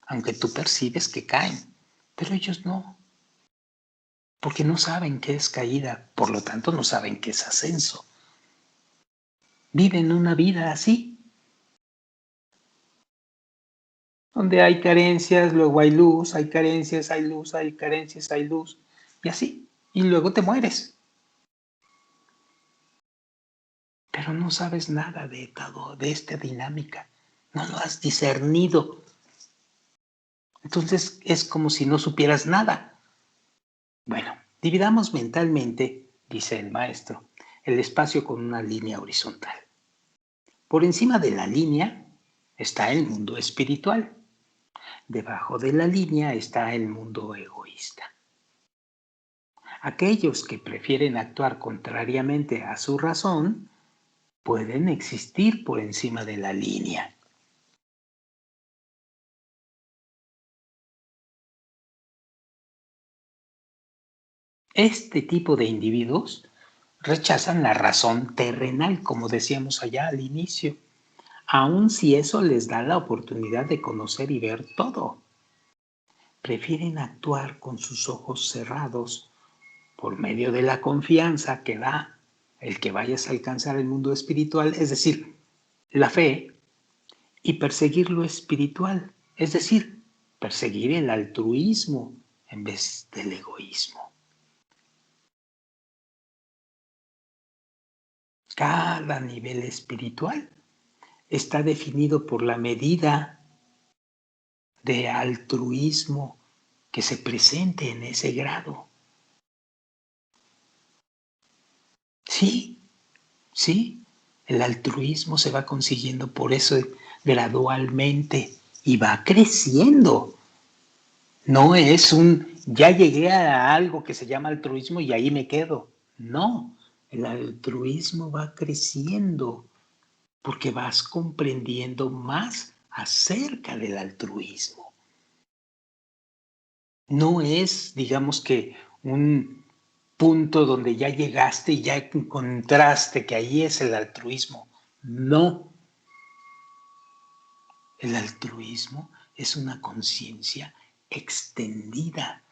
aunque tú percibes que caen, pero ellos no, porque no saben qué es caída, por lo tanto no saben qué es ascenso. Viven una vida así, donde hay carencias, luego hay luz, hay carencias, hay luz, hay carencias, hay luz, y así, y luego te mueres. Pero no sabes nada de esta dinámica, no lo has discernido. Entonces es como si no supieras nada. Bueno, dividamos mentalmente, dice el maestro, el espacio con una línea horizontal. Por encima de la línea está el mundo espiritual. Debajo de la línea está el mundo egoísta. Aquellos que prefieren actuar contrariamente a su razón pueden existir por encima de la línea. Este tipo de individuos rechazan la razón terrenal, como decíamos allá al inicio, aun si eso les da la oportunidad de conocer y ver todo. Prefieren actuar con sus ojos cerrados por medio de la confianza que da el que vayas a alcanzar el mundo espiritual, es decir, la fe, y perseguir lo espiritual, es decir, perseguir el altruismo en vez del egoísmo. Cada nivel espiritual está definido por la medida de altruismo que se presente en ese grado. Sí, sí, el altruismo se va consiguiendo por eso gradualmente y va creciendo. No es ya llegué a algo que se llama altruismo y ahí me quedo. No, el altruismo va creciendo porque vas comprendiendo más acerca del altruismo. No es, digamos que, un punto donde ya llegaste y ya encontraste que ahí es el altruismo. No. El altruismo es una conciencia extendida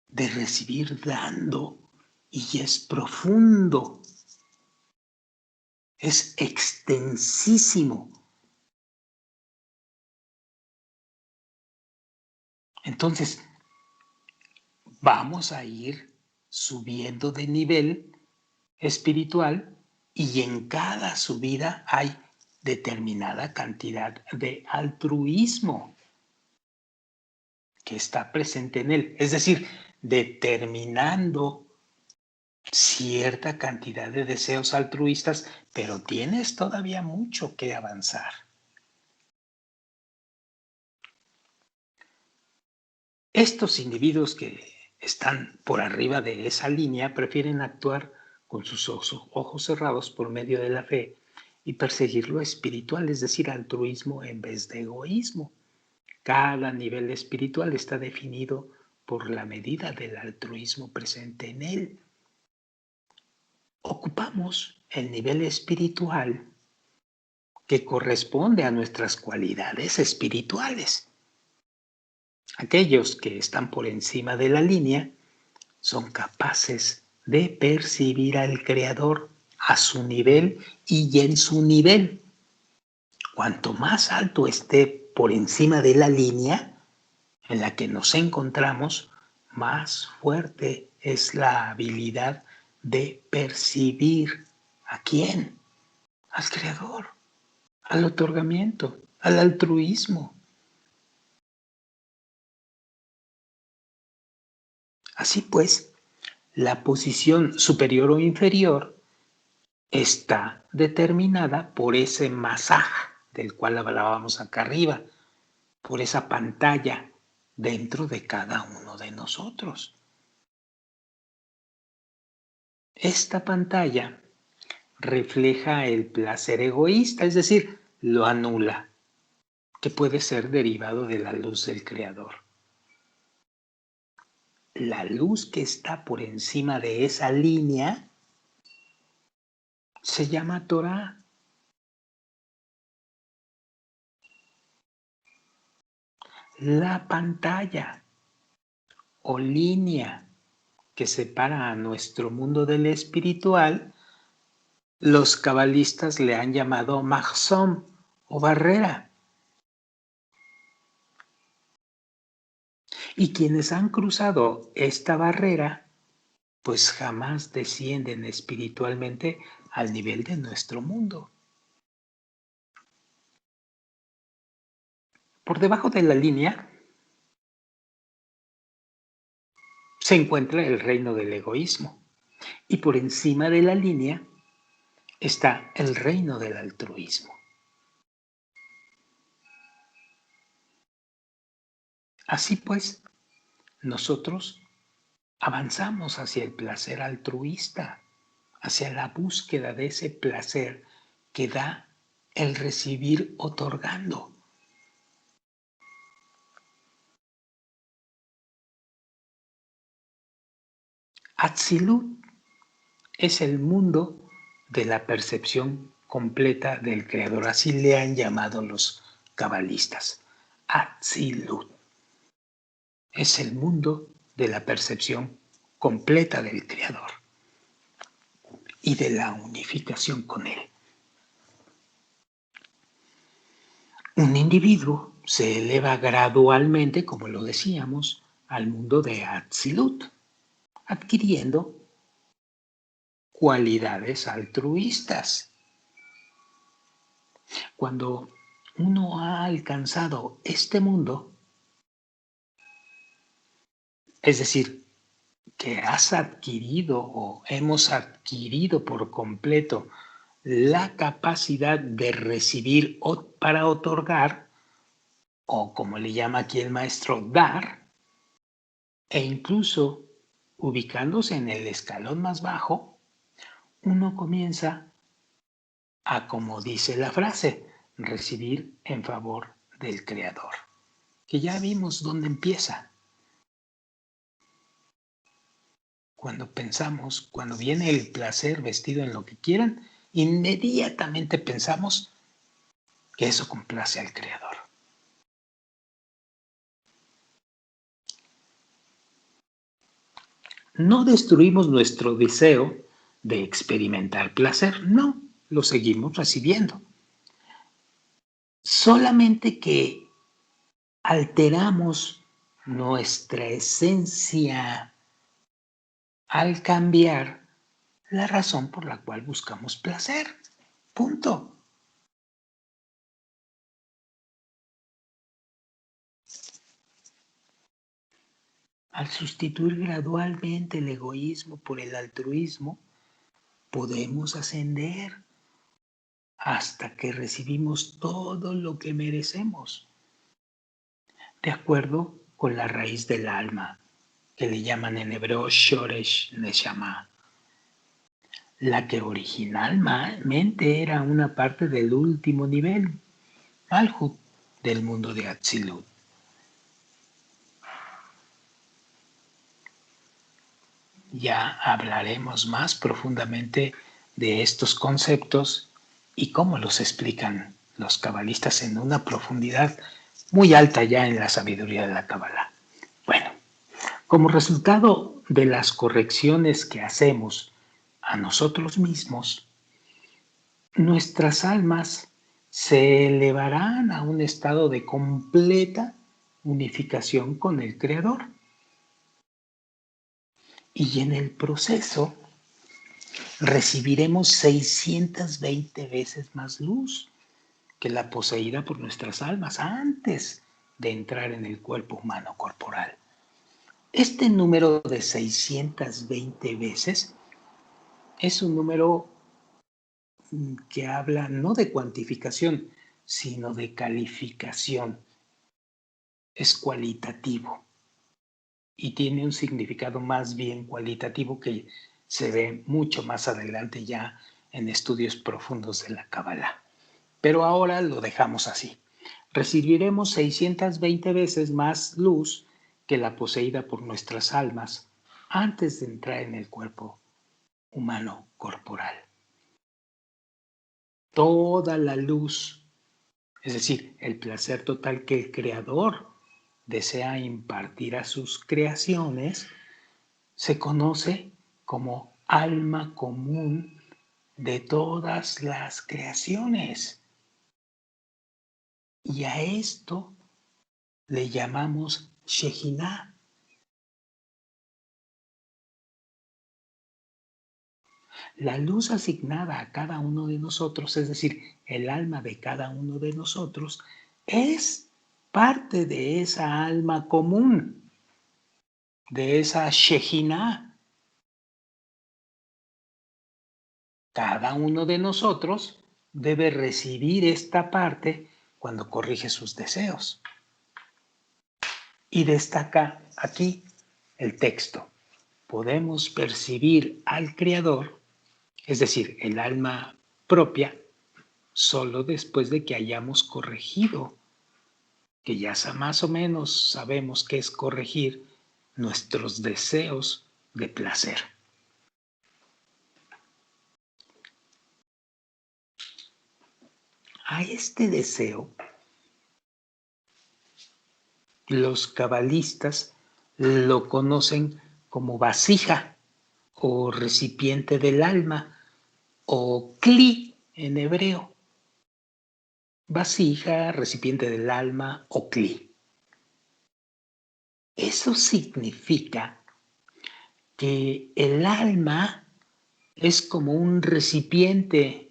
de recibir dando y es profundo, es extensísimo. Entonces, vamos a ir subiendo de nivel espiritual y en cada subida hay determinada cantidad de altruismo que está presente en él. Es decir, determinando cierta cantidad de deseos altruistas, pero tienes todavía mucho que avanzar. Estos individuos que están por arriba de esa línea prefieren actuar con sus ojos cerrados por medio de la fe y perseguir lo espiritual, es decir, altruismo en vez de egoísmo. Cada nivel espiritual está definido por la medida del altruismo presente en él. Ocupamos el nivel espiritual que corresponde a nuestras cualidades espirituales. Aquellos que están por encima de la línea son capaces de percibir al Creador a su nivel y en su nivel. Cuanto más alto esté por encima de la línea en la que nos encontramos, más fuerte es la habilidad de percibir ¿a quién? Al Creador, al otorgamiento, al altruismo. Así pues, la posición superior o inferior está determinada por ese masaje del cual hablábamos acá arriba, por esa pantalla dentro de cada uno de nosotros. Esta pantalla refleja el placer egoísta, es decir, lo anula, que puede ser derivado de la luz del Creador. La luz que está por encima de esa línea se llama Torah. La pantalla o línea que separa a nuestro mundo del espiritual, los cabalistas le han llamado mahzom o barrera. Y quienes han cruzado esta barrera, pues jamás descienden espiritualmente al nivel de nuestro mundo. Por debajo de la línea se encuentra el reino del egoísmo y por encima de la línea está el reino del altruismo. Así pues, nosotros avanzamos hacia el placer altruista, hacia la búsqueda de ese placer que da el recibir otorgando. Atzilut es el mundo de la percepción completa del Creador, así le han llamado los cabalistas. Atzilut es el mundo de la percepción completa del Creador y de la unificación con Él. Un individuo se eleva gradualmente, como lo decíamos, al mundo de Atzilut, adquiriendo cualidades altruistas. Cuando uno ha alcanzado este mundo, es decir, que has adquirido o hemos adquirido por completo la capacidad de recibir para otorgar, o como le llama aquí el maestro, dar, e incluso ubicándose en el escalón más bajo, uno comienza a, como dice la frase, recibir en favor del Creador, que ya vimos dónde empieza. Cuando pensamos, cuando viene el placer vestido en lo que quieran, inmediatamente pensamos que eso complace al Creador. No destruimos nuestro deseo de experimentar placer, no, lo seguimos recibiendo. Solamente que alteramos nuestra esencia al cambiar la razón por la cual buscamos placer. Punto. Al sustituir gradualmente el egoísmo por el altruismo, podemos ascender hasta que recibimos todo lo que merecemos, de acuerdo con la raíz del alma, que le llaman en hebreo Shoresh Neshama, la que originalmente era una parte del último nivel, Malhut, del mundo de Atzilut. Ya hablaremos más profundamente de estos conceptos y cómo los explican los cabalistas en una profundidad muy alta ya en la sabiduría de la Kabbalah. Bueno, como resultado de las correcciones que hacemos a nosotros mismos, nuestras almas se elevarán a un estado de completa unificación con el Creador. Y en el proceso recibiremos 620 veces más luz que la poseída por nuestras almas antes de entrar en el cuerpo humano corporal. Este número de 620 veces es un número que habla no de cuantificación, sino de calificación. Es cualitativo y tiene un significado más bien cualitativo que se ve mucho más adelante ya en estudios profundos de la Kabbalah. Pero ahora lo dejamos así. Recibiremos 620 veces más luz que la poseída por nuestras almas antes de entrar en el cuerpo humano corporal. Toda la luz, es decir, el placer total que el Creador desea impartir a sus creaciones, se conoce como alma común de todas las creaciones. Y a esto le llamamos Shejinah. La luz asignada a cada uno de nosotros, es decir, el alma de cada uno de nosotros, es parte de esa alma común, de esa Shejinah. Cada uno de nosotros debe recibir esta parte cuando corrige sus deseos. Y destaca aquí el texto. Podemos percibir al Creador, es decir, el alma propia, solo después de que hayamos corregido, que ya más o menos sabemos qué es corregir nuestros deseos de placer. A este deseo, los cabalistas lo conocen como vasija o recipiente del alma o kli en hebreo. Vasija, recipiente del alma o kli. Eso significa que el alma es como un recipiente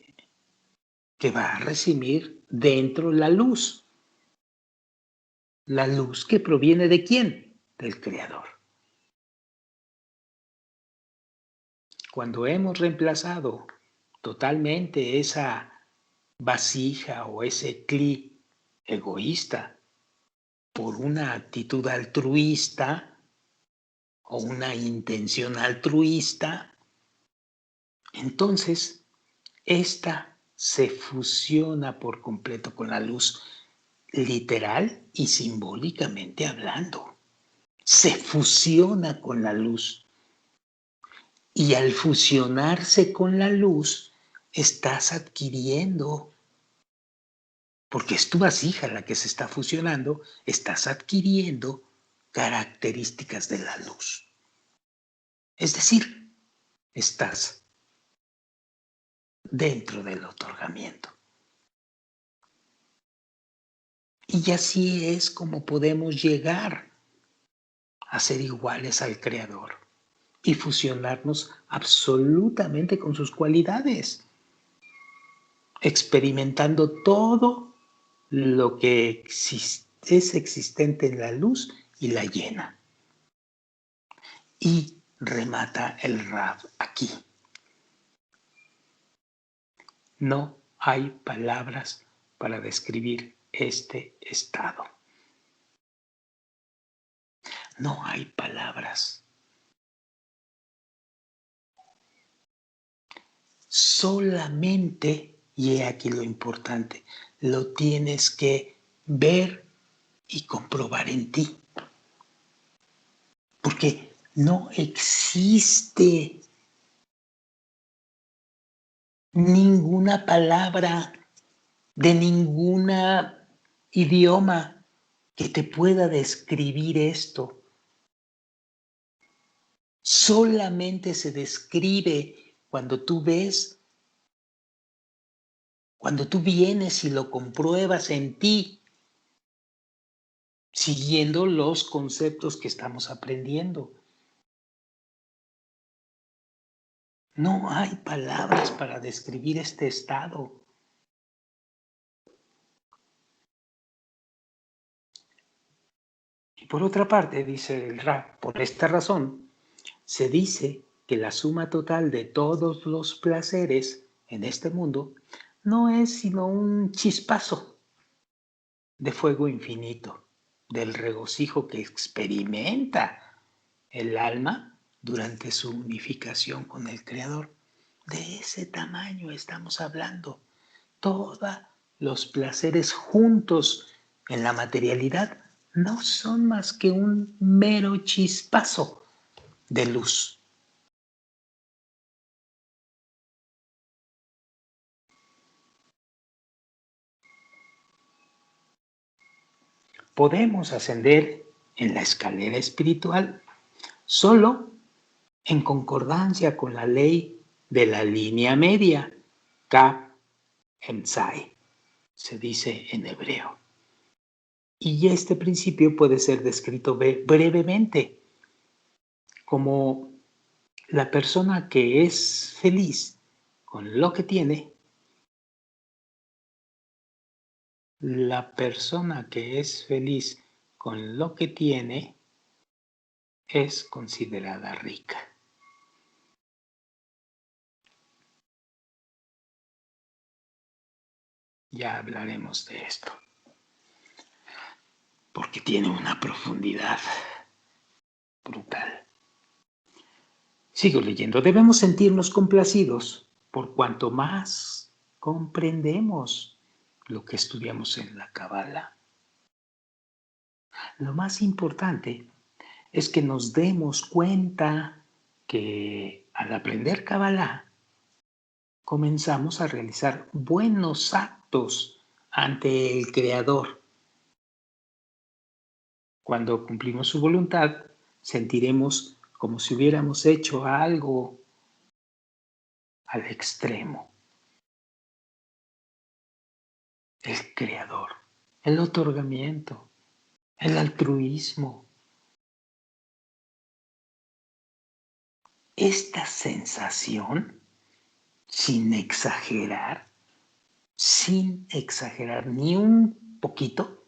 que va a recibir dentro la luz. La luz que proviene ¿de quién? Del Creador. Cuando hemos reemplazado totalmente esa vasija o ese kli egoísta por una actitud altruista o una intención altruista, entonces esta se fusiona por completo con la luz, literal y simbólicamente hablando. Se fusiona con la luz. Y al fusionarse con la luz, estás adquiriendo, porque es tu vasija la que se está fusionando, estás adquiriendo características de la luz. Es decir, estás dentro del otorgamiento. Y así es como podemos llegar a ser iguales al Creador y fusionarnos absolutamente con sus cualidades, experimentando todo lo que es existente en la luz y la llena. Y remata el Rab aquí. No hay palabras para describir este estado. No hay palabras. Solamente, y he aquí lo importante, lo tienes que ver y comprobar en ti. Porque no existe ninguna palabra de ningún idioma que te pueda describir esto. Solamente se describe cuando tú ves, cuando tú vienes y lo compruebas en ti, siguiendo los conceptos que estamos aprendiendo. No hay palabras para describir este estado. Y por otra parte, dice el Rab, por esta razón, se dice que la suma total de todos los placeres en este mundo no es sino un chispazo de fuego infinito, del regocijo que experimenta el alma durante su unificación con el Creador. De ese tamaño estamos hablando. Todos los placeres juntos en la materialidad no son más que un mero chispazo de luz. Podemos ascender en la escalera espiritual solo en concordancia con la ley de la línea media, Kaf Emsai, se dice en hebreo. Y este principio puede ser descrito brevemente como la persona que es feliz con lo que tiene, la persona que es feliz con lo que tiene es considerada rica. Ya hablaremos de esto, porque tiene una profundidad brutal. Sigo leyendo. Debemos sentirnos complacidos por cuanto más comprendemos lo que estudiamos en la Cábala. Lo más importante es que nos demos cuenta que al aprender Cábala comenzamos a realizar buenos actos ante el Creador. Cuando cumplimos su voluntad, sentiremos como si hubiéramos hecho algo al extremo. El Creador, el otorgamiento, el altruismo. Esta sensación, sin exagerar ni un poquito,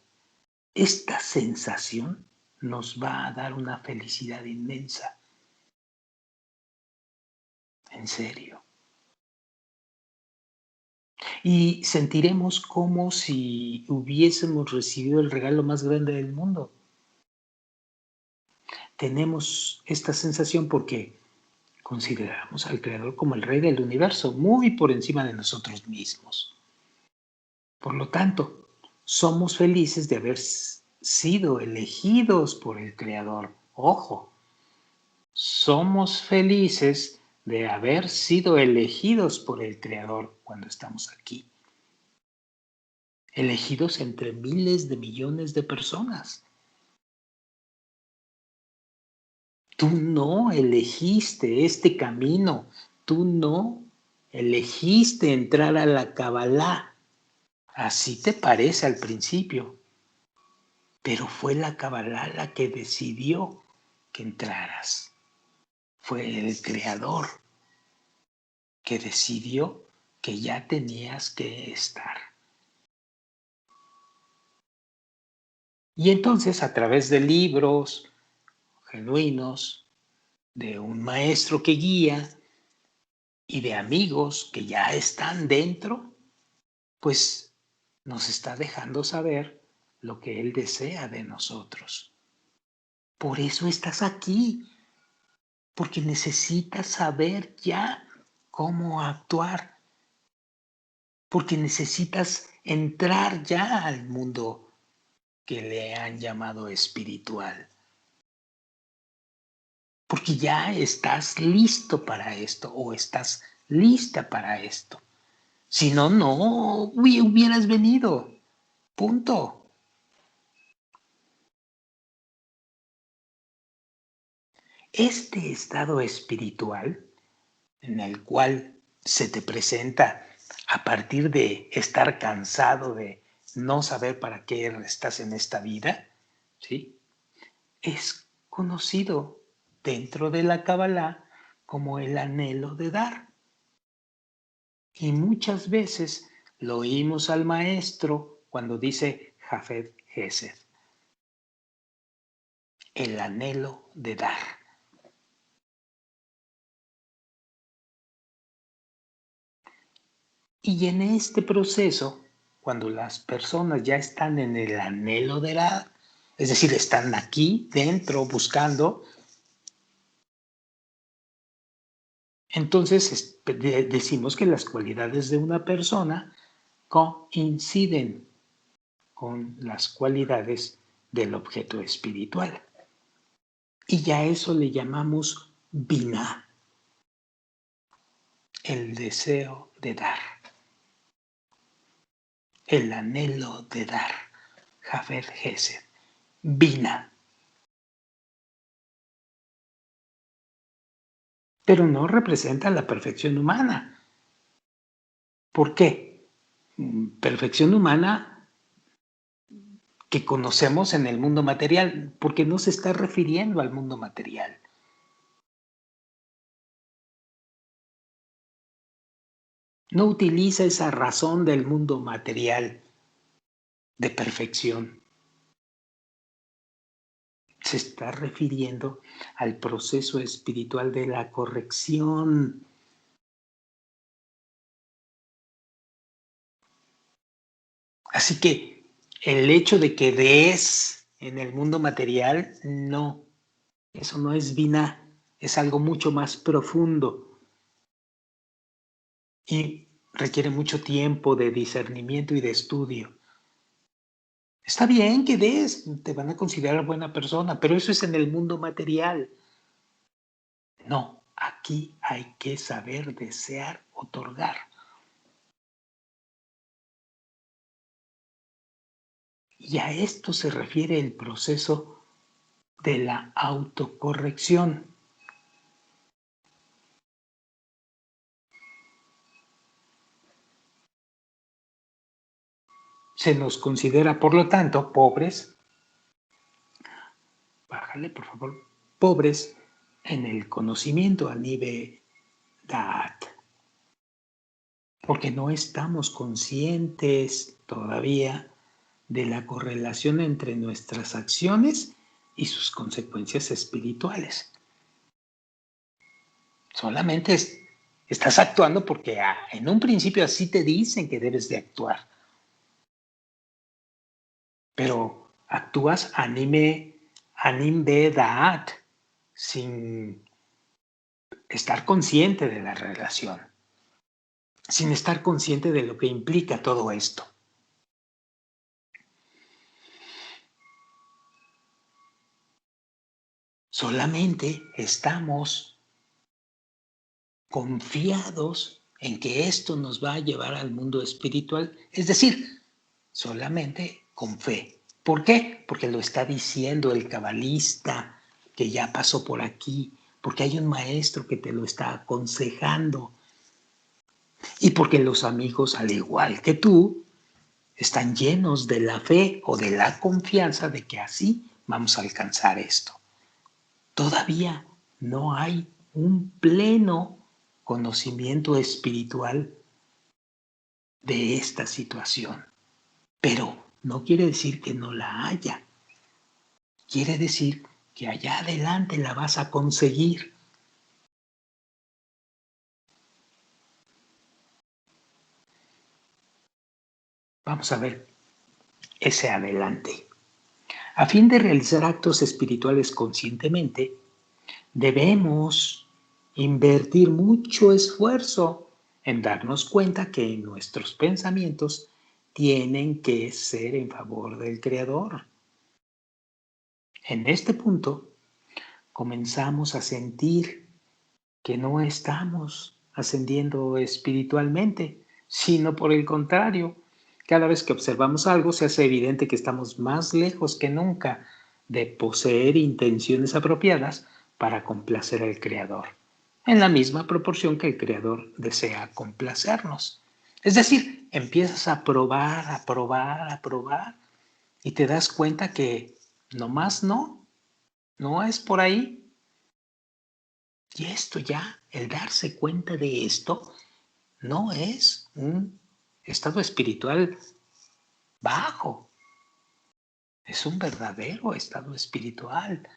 esta sensación nos va a dar una felicidad inmensa. En serio. Y sentiremos como si hubiésemos recibido el regalo más grande del mundo. Tenemos esta sensación porque consideramos al Creador como el Rey del universo, muy por encima de nosotros mismos. Por lo tanto, somos felices de haber sido elegidos por el Creador. Ojo, somos felices de haber sido elegidos por el Creador cuando estamos aquí. Elegidos entre miles de millones de personas. Tú no elegiste este camino, tú no elegiste entrar a la Kabbalah. Así te parece al principio, pero fue la Kabbalah la que decidió que entraras. Fue el Creador que decidió que ya tenías que estar. Y entonces, a través de libros genuinos, de un maestro que guía y de amigos que ya están dentro, pues nos está dejando saber lo que Él desea de nosotros. Por eso estás aquí, porque necesitas saber ya cómo actuar, porque necesitas entrar ya al mundo que le han llamado espiritual, porque ya estás listo para esto o estás lista para esto. Si no, no hubieras venido. Punto. Este estado espiritual en el cual se te presenta a partir de estar cansado de no saber para qué estás en esta vida, ¿sí? Es conocido dentro de la Kabbalah como el anhelo de dar. Y muchas veces lo oímos al maestro cuando dice Jafet Hesed, el anhelo de dar. Y en este proceso, cuando las personas ya están en el anhelo de dar, es decir, están aquí dentro buscando, entonces decimos que las cualidades de una persona coinciden con las cualidades del objeto espiritual. Y ya eso le llamamos Binah, el deseo de dar, el anhelo de dar, Jafet Hesed, Binah. Pero no representa la perfección humana. ¿Por qué? Perfección humana que conocemos en el mundo material, porque no se está refiriendo al mundo material. No utiliza esa razón del mundo material de perfección. Se está refiriendo al proceso espiritual de la corrección. Así que el hecho de que des en el mundo material, no, eso no es Binah, es algo mucho más profundo y requiere mucho tiempo de discernimiento y de estudio. Está bien que des, te van a considerar buena persona, pero eso es en el mundo material. No, aquí hay que saber desear, otorgar. Y a esto se refiere el proceso de la autocorrección. Se nos considera, por lo tanto, pobres, bájale por favor, pobres en el conocimiento a nivel Da'at, porque no estamos conscientes todavía de la correlación entre nuestras acciones y sus consecuencias espirituales. Solamente Estás actuando porque en un principio así te dicen que debes de actuar. Pero actúas anim bedaat, sin estar consciente de la relación, sin estar consciente de lo que implica todo esto. Solamente estamos confiados en que esto nos va a llevar al mundo espiritual, es decir, solamente con fe. ¿Por qué? Porque lo está diciendo el cabalista que ya pasó por aquí, porque hay un maestro que te lo está aconsejando y porque los amigos, al igual que tú, están llenos de la fe o de la confianza de que así vamos a alcanzar esto. Todavía no hay un pleno conocimiento espiritual de esta situación, pero no quiere decir que no la haya. Quiere decir que allá adelante la vas a conseguir. Vamos a ver ese adelante. A fin de realizar actos espirituales conscientemente, debemos invertir mucho esfuerzo en darnos cuenta que nuestros pensamientos tienen que ser en favor del Creador. En este punto, comenzamos a sentir que no estamos ascendiendo espiritualmente, sino por el contrario, cada vez que observamos algo se hace evidente que estamos más lejos que nunca de poseer intenciones apropiadas para complacer al Creador, en la misma proporción que el Creador desea complacernos. Es decir, empiezas a probar, a probar, a probar y te das cuenta que nomás no es por ahí. Y esto ya, el darse cuenta de esto, no es un estado espiritual bajo, es un verdadero estado espiritual.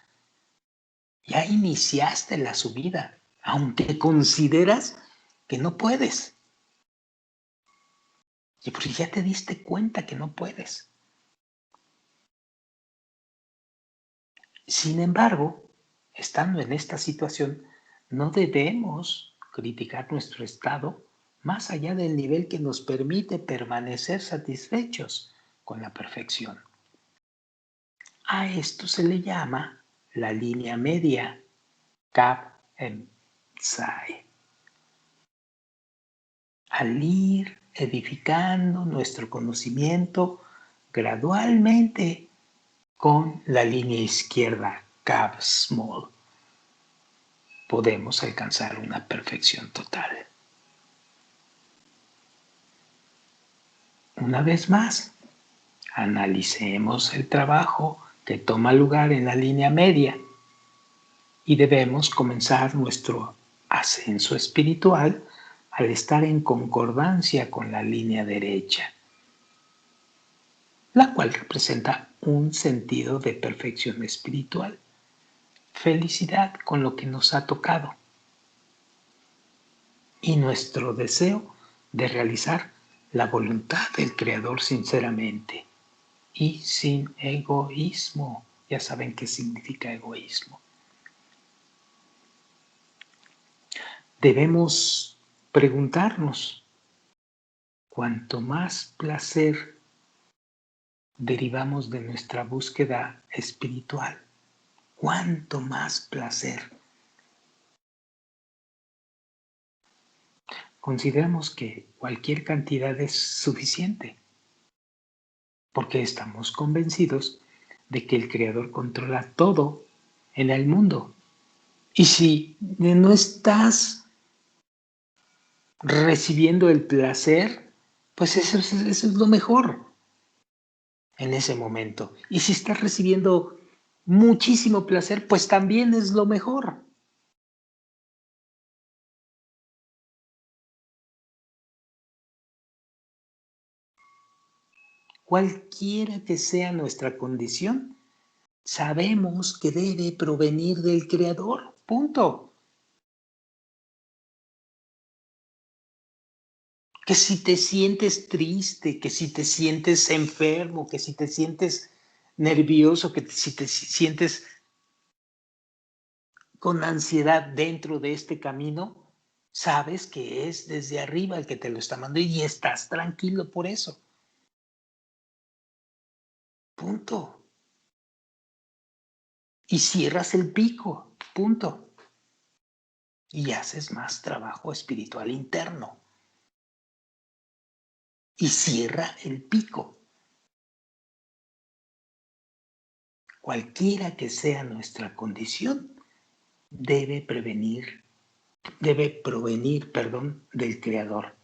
Ya iniciaste la subida, aunque consideras que no puedes. Y porque ya te diste cuenta que no puedes. Sin embargo, estando en esta situación, no debemos criticar nuestro estado más allá del nivel que nos permite permanecer satisfechos con la perfección. A esto se le llama la línea media, Kap en Sai. Al ir edificando nuestro conocimiento gradualmente con la línea izquierda, Kap Small, podemos alcanzar una perfección total. Una vez más, analicemos el trabajo que toma lugar en la línea media y debemos comenzar nuestro ascenso espiritual al estar en concordancia con la línea derecha, la cual representa un sentido de perfección espiritual, felicidad con lo que nos ha tocado y nuestro deseo de realizar la voluntad del Creador sinceramente y sin egoísmo. Ya saben qué significa egoísmo. Debemos preguntarnos, cuanto más placer derivamos de nuestra búsqueda espiritual, cuánto más placer. Consideramos que cualquier cantidad es suficiente, porque estamos convencidos de que el Creador controla todo en el mundo. Y si no estás recibiendo el placer, pues eso es lo mejor en ese momento. Y si estás recibiendo muchísimo placer, pues también es lo mejor. Cualquiera que sea nuestra condición, sabemos que debe provenir del Creador. Punto. Que si te sientes triste, que si te sientes enfermo, que si te sientes nervioso, que si te sientes con ansiedad dentro de este camino, sabes que es desde arriba el que te lo está mandando y estás tranquilo por eso. Punto. Y cierras el pico. Punto. Y haces más trabajo espiritual interno. Y cierra el pico. Cualquiera que sea nuestra condición, debe provenir, del Creador.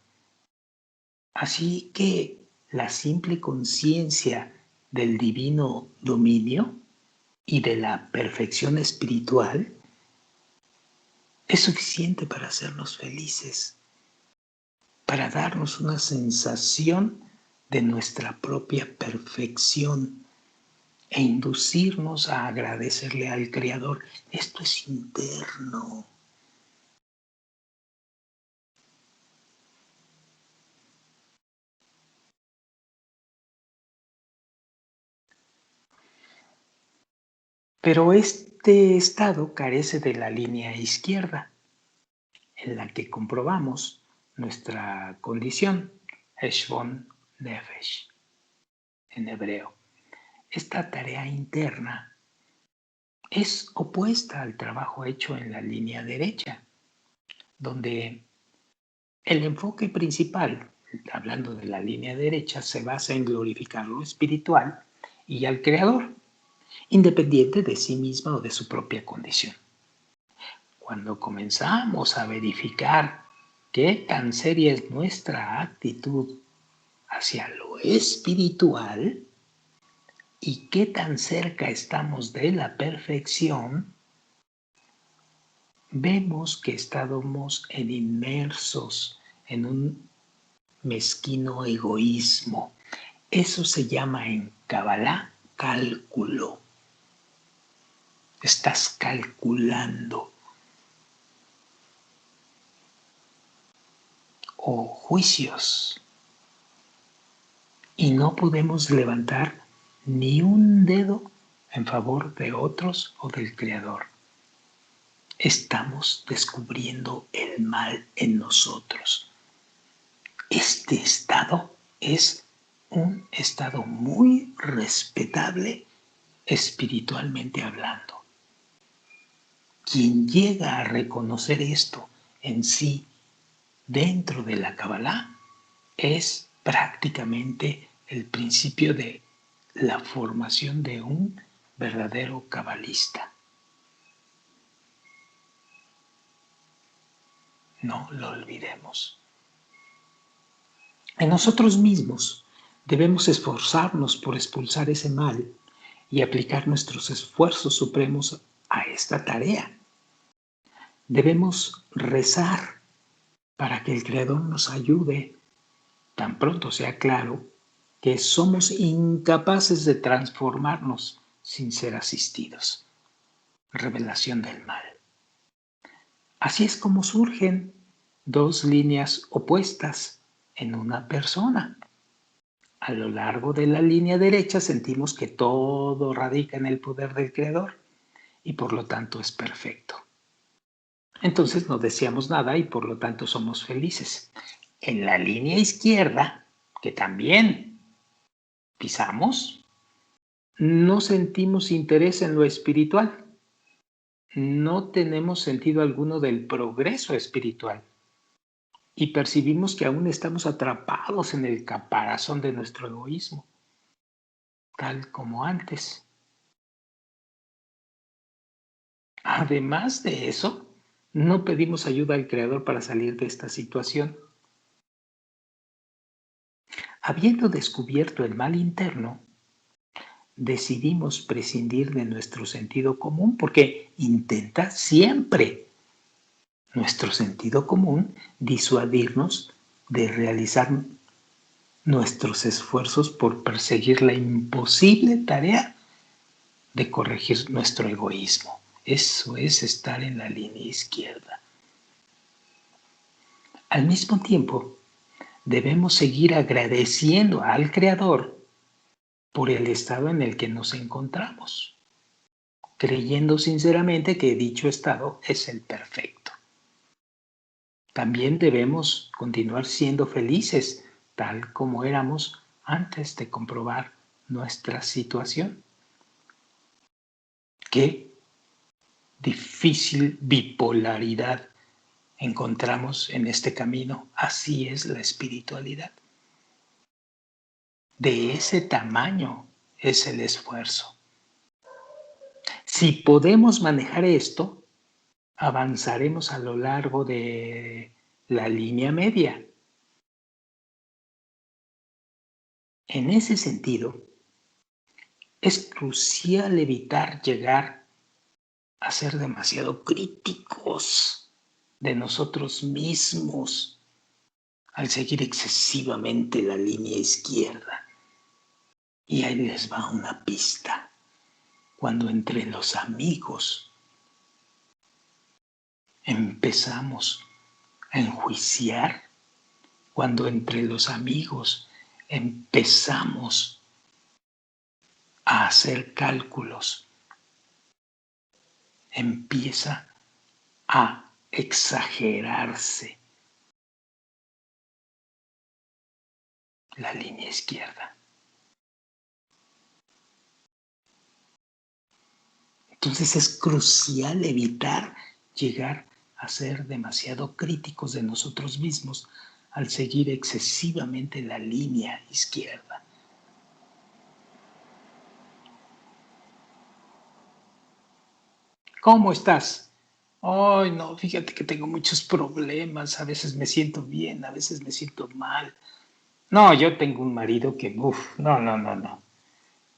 Así que la simple conciencia del divino dominio y de la perfección espiritual es suficiente para hacernos felices, para darnos una sensación de nuestra propia perfección e inducirnos a agradecerle al Creador. Esto es interno. Pero este estado carece de la línea izquierda, en la que comprobamos nuestra condición, Heshbon Nefesh, en hebreo. Esta tarea interna es opuesta al trabajo hecho en la línea derecha, donde el enfoque principal, hablando de la línea derecha, se basa en glorificar lo espiritual y al Creador, independiente de sí misma o de su propia condición. Cuando comenzamos a verificar qué tan seria es nuestra actitud hacia lo espiritual y qué tan cerca estamos de la perfección, vemos que estamos inmersos en un mezquino egoísmo. Eso se llama en Kabbalah cálculo. Estás calculando. O juicios. Y no podemos levantar ni un dedo en favor de otros o del Creador. Estamos descubriendo el mal en nosotros. Este estado es un estado muy respetable espiritualmente hablando. Quien llega a reconocer esto en sí dentro de la Kabbalah es prácticamente el principio de la formación de un verdadero cabalista. No lo olvidemos. En nosotros mismos debemos esforzarnos por expulsar ese mal y aplicar nuestros esfuerzos supremos a esta tarea. Debemos rezar para que el Creador nos ayude, tan pronto sea claro que somos incapaces de transformarnos sin ser asistidos. Revelación del mal. Así es como surgen dos líneas opuestas en una persona. A lo largo de la línea derecha sentimos que todo radica en el poder del Creador y por lo tanto es perfecto. Entonces no deseamos nada y por lo tanto somos felices. En la línea izquierda, que también pisamos, no sentimos interés en lo espiritual. No tenemos sentido alguno del progreso espiritual y percibimos que aún estamos atrapados en el caparazón de nuestro egoísmo, tal como antes. Además de eso, no pedimos ayuda al Creador para salir de esta situación. Habiendo descubierto el mal interno, decidimos prescindir de nuestro sentido común porque intenta siempre nuestro sentido común disuadirnos de realizar nuestros esfuerzos por perseguir la imposible tarea de corregir nuestro egoísmo. Eso es estar en la línea izquierda. Al mismo tiempo, debemos seguir agradeciendo al Creador por el estado en el que nos encontramos, creyendo sinceramente que dicho estado es el perfecto. También debemos continuar siendo felices, tal como éramos antes de comprobar nuestra situación. Qué difícil bipolaridad encontramos en este camino. Así es la espiritualidad. De ese tamaño es el esfuerzo. Si podemos manejar esto, avanzaremos a lo largo de la línea media. En ese sentido, es crucial evitar llegar a ser demasiado críticos de nosotros mismos al seguir excesivamente la línea izquierda. Y ahí les va una pista. Cuando entre los amigos empezamos a enjuiciar, cuando entre los amigos empezamos a hacer cálculos, empieza a exagerarse la línea izquierda. Entonces es crucial evitar llegar a ser demasiado críticos de nosotros mismos al seguir excesivamente la línea izquierda. ¿Cómo estás? Ay, no, fíjate que tengo muchos problemas. A veces me siento bien, a veces me siento mal. No, yo tengo un marido que, no.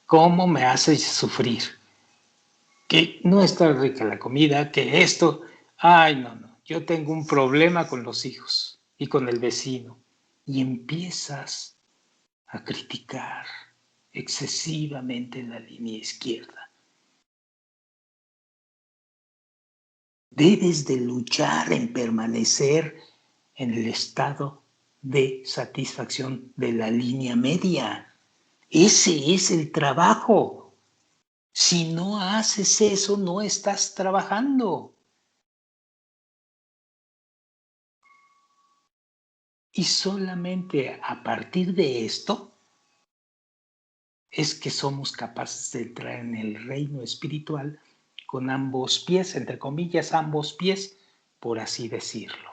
¿Cómo me hace sufrir? Que no está rica la comida, que esto. Ay, no. Yo tengo un problema con los hijos y con el vecino. Y empiezas a criticar excesivamente la línea izquierda. Debes de luchar en permanecer en el estado de satisfacción de la línea media. Ese es el trabajo. Si no haces eso, no estás trabajando. Y solamente a partir de esto es que somos capaces de entrar en el reino espiritual con ambos pies, entre comillas, ambos pies, por así decirlo.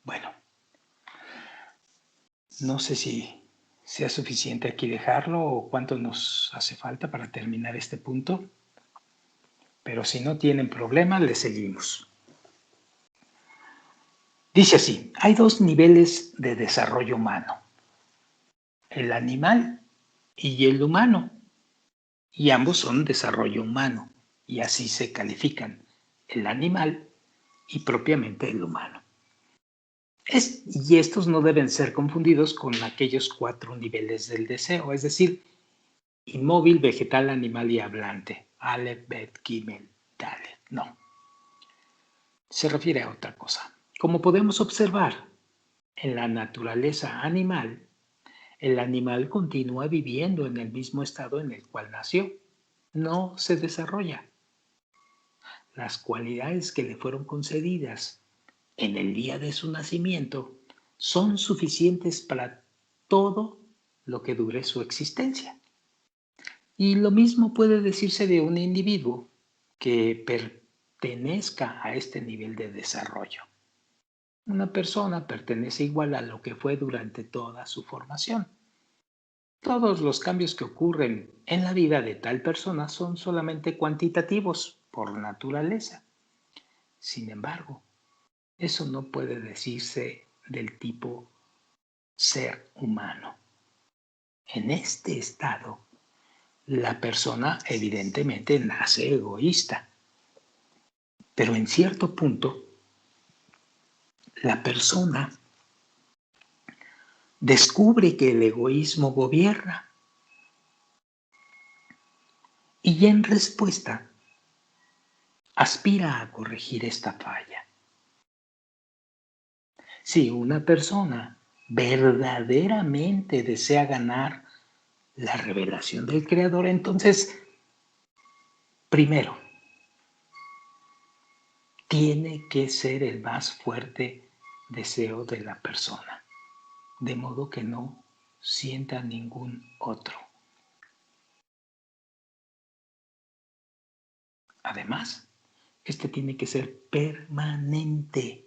Bueno, no sé si sea suficiente aquí dejarlo o cuánto nos hace falta para terminar este punto, pero si no tienen problema, le seguimos. Dice así, hay dos niveles de desarrollo humano, el animal y el humano, y ambos son desarrollo humano, y así se califican el animal y propiamente el humano. Y estos no deben ser confundidos con aquellos 4 niveles del deseo, es decir, inmóvil, vegetal, animal y hablante. Aleph, Bet, Gimel, Dalet. No. Se refiere a otra cosa. Como podemos observar, en la naturaleza animal, el animal continúa viviendo en el mismo estado en el cual nació. No se desarrolla. Las cualidades que le fueron concedidas en el día de su nacimiento son suficientes para todo lo que dure su existencia. Y lo mismo puede decirse de un individuo que pertenezca a este nivel de desarrollo. Una persona pertenece igual a lo que fue durante toda su formación. Todos los cambios que ocurren en la vida de tal persona son solamente cuantitativos por naturaleza. Sin embargo, eso no puede decirse del tipo ser humano. En este estado, la persona evidentemente nace egoísta, pero en cierto punto, la persona descubre que el egoísmo gobierna y en respuesta aspira a corregir esta falla. Si una persona verdaderamente desea ganar la revelación del Creador, entonces, primero, tiene que ser el más fuerte deseo de la persona, de modo que no sienta ningún otro. Además, este tiene que ser permanente,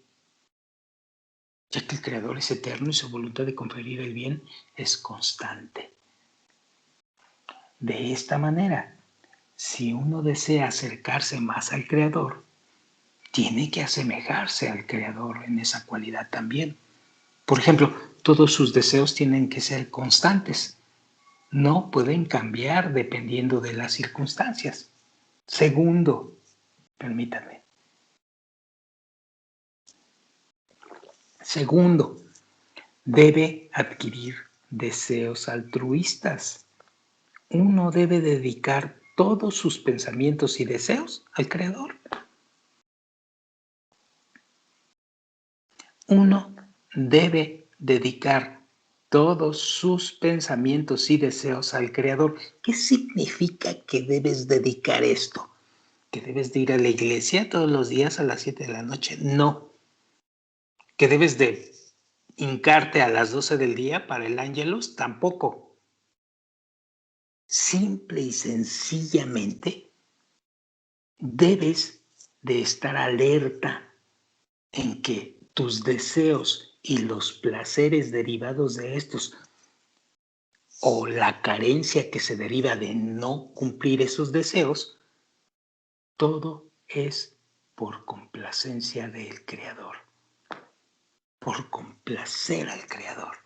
ya que el Creador es eterno y su voluntad de conferir el bien es constante. De esta manera, si uno desea acercarse más al Creador, tiene que asemejarse al Creador en esa cualidad también. Por ejemplo, todos sus deseos tienen que ser constantes. No pueden cambiar dependiendo de las circunstancias. Segundo, permítanme. Segundo, debe adquirir deseos altruistas. Uno debe dedicar todos sus pensamientos y deseos al Creador. Uno debe dedicar todos sus pensamientos y deseos al Creador. ¿Qué significa que debes dedicar esto? ¿Que debes de ir a la iglesia todos los días a las 7 de la noche? No. ¿Que debes de hincarte a las 12 del día para el Ángelus? Tampoco. Simple y sencillamente debes de estar alerta en que tus deseos y los placeres derivados de estos o la carencia que se deriva de no cumplir esos deseos, todo es por complacencia del Creador, por complacer al Creador.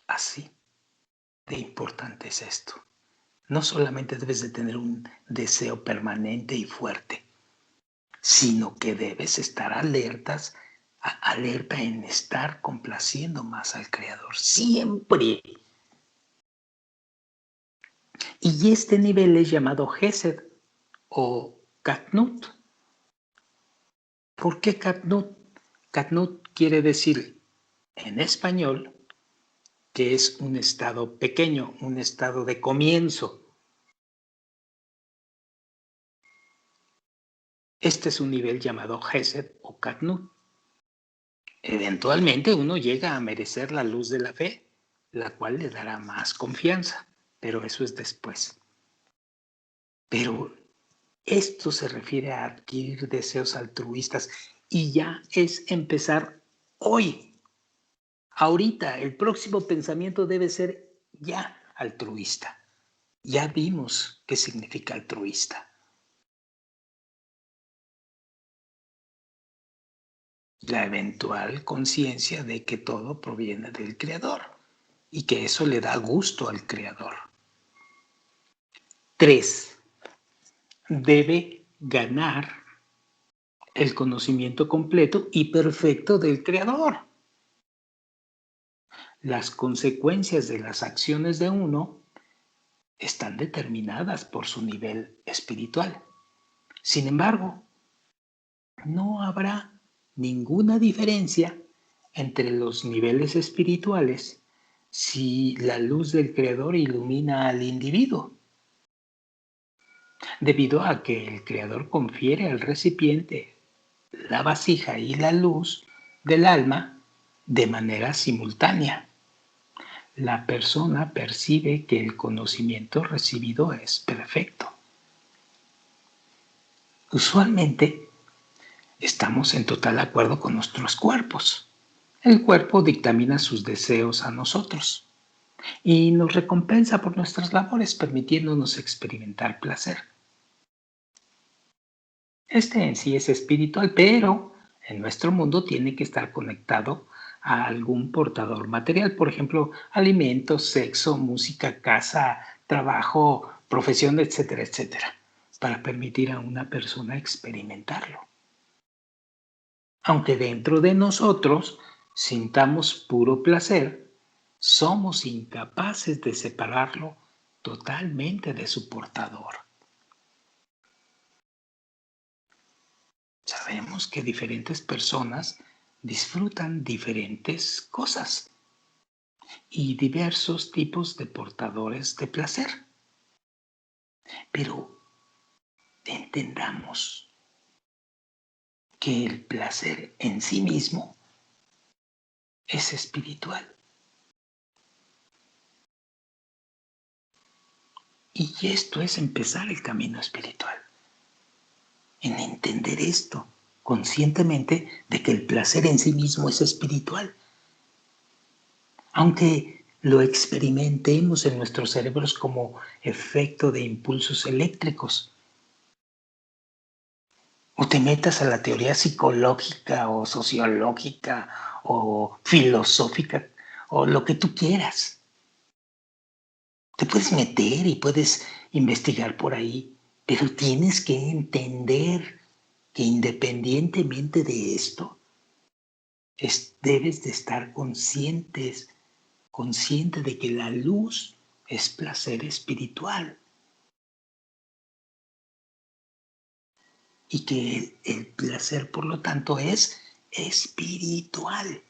Así de importante es esto. No solamente debes de tener un deseo permanente y fuerte, sino que debes estar alerta en estar complaciendo más al Creador, siempre. Y este nivel es llamado Gesed o Katnut. ¿Por qué Katnut? Katnut quiere decir en español que es un estado pequeño, un estado de comienzo. Este es un nivel llamado Gesed o Katnut. Eventualmente uno llega a merecer la luz de la fe, la cual le dará más confianza, pero eso es después. Pero esto se refiere a adquirir deseos altruistas y ya es empezar hoy, ahorita. El próximo pensamiento debe ser ya altruista. Ya vimos qué significa altruista. La eventual conciencia de que todo proviene del Creador y que eso le da gusto al Creador. 3. Debe ganar el conocimiento completo y perfecto del Creador. Las consecuencias de las acciones de uno están determinadas por su nivel espiritual. Sin embargo, no habrá ninguna diferencia entre los niveles espirituales si la luz del Creador ilumina al individuo, debido a que el Creador confiere al recipiente la vasija y la luz del alma de manera simultánea. La persona percibe que el conocimiento recibido es perfecto. Usualmente estamos en total acuerdo con nuestros cuerpos. El cuerpo dictamina sus deseos a nosotros y nos recompensa por nuestras labores, permitiéndonos experimentar placer. Este en sí es espiritual, pero en nuestro mundo tiene que estar conectado a algún portador material, por ejemplo, alimentos, sexo, música, casa, trabajo, profesión, etcétera, etcétera, para permitir a una persona experimentarlo. Aunque dentro de nosotros sintamos puro placer, somos incapaces de separarlo totalmente de su portador. Sabemos que diferentes personas disfrutan diferentes cosas y diversos tipos de portadores de placer. Pero entendamos que el placer en sí mismo es espiritual. Y esto es empezar el camino espiritual. En entender esto conscientemente de que el placer en sí mismo es espiritual. Aunque lo experimentemos en nuestros cerebros como efecto de impulsos eléctricos, o te metas a la teoría psicológica o sociológica o filosófica o lo que tú quieras. Te puedes meter y puedes investigar por ahí, pero tienes que entender que independientemente de esto, debes de estar consciente de que la luz es placer espiritual y que el placer, por lo tanto, es espiritual.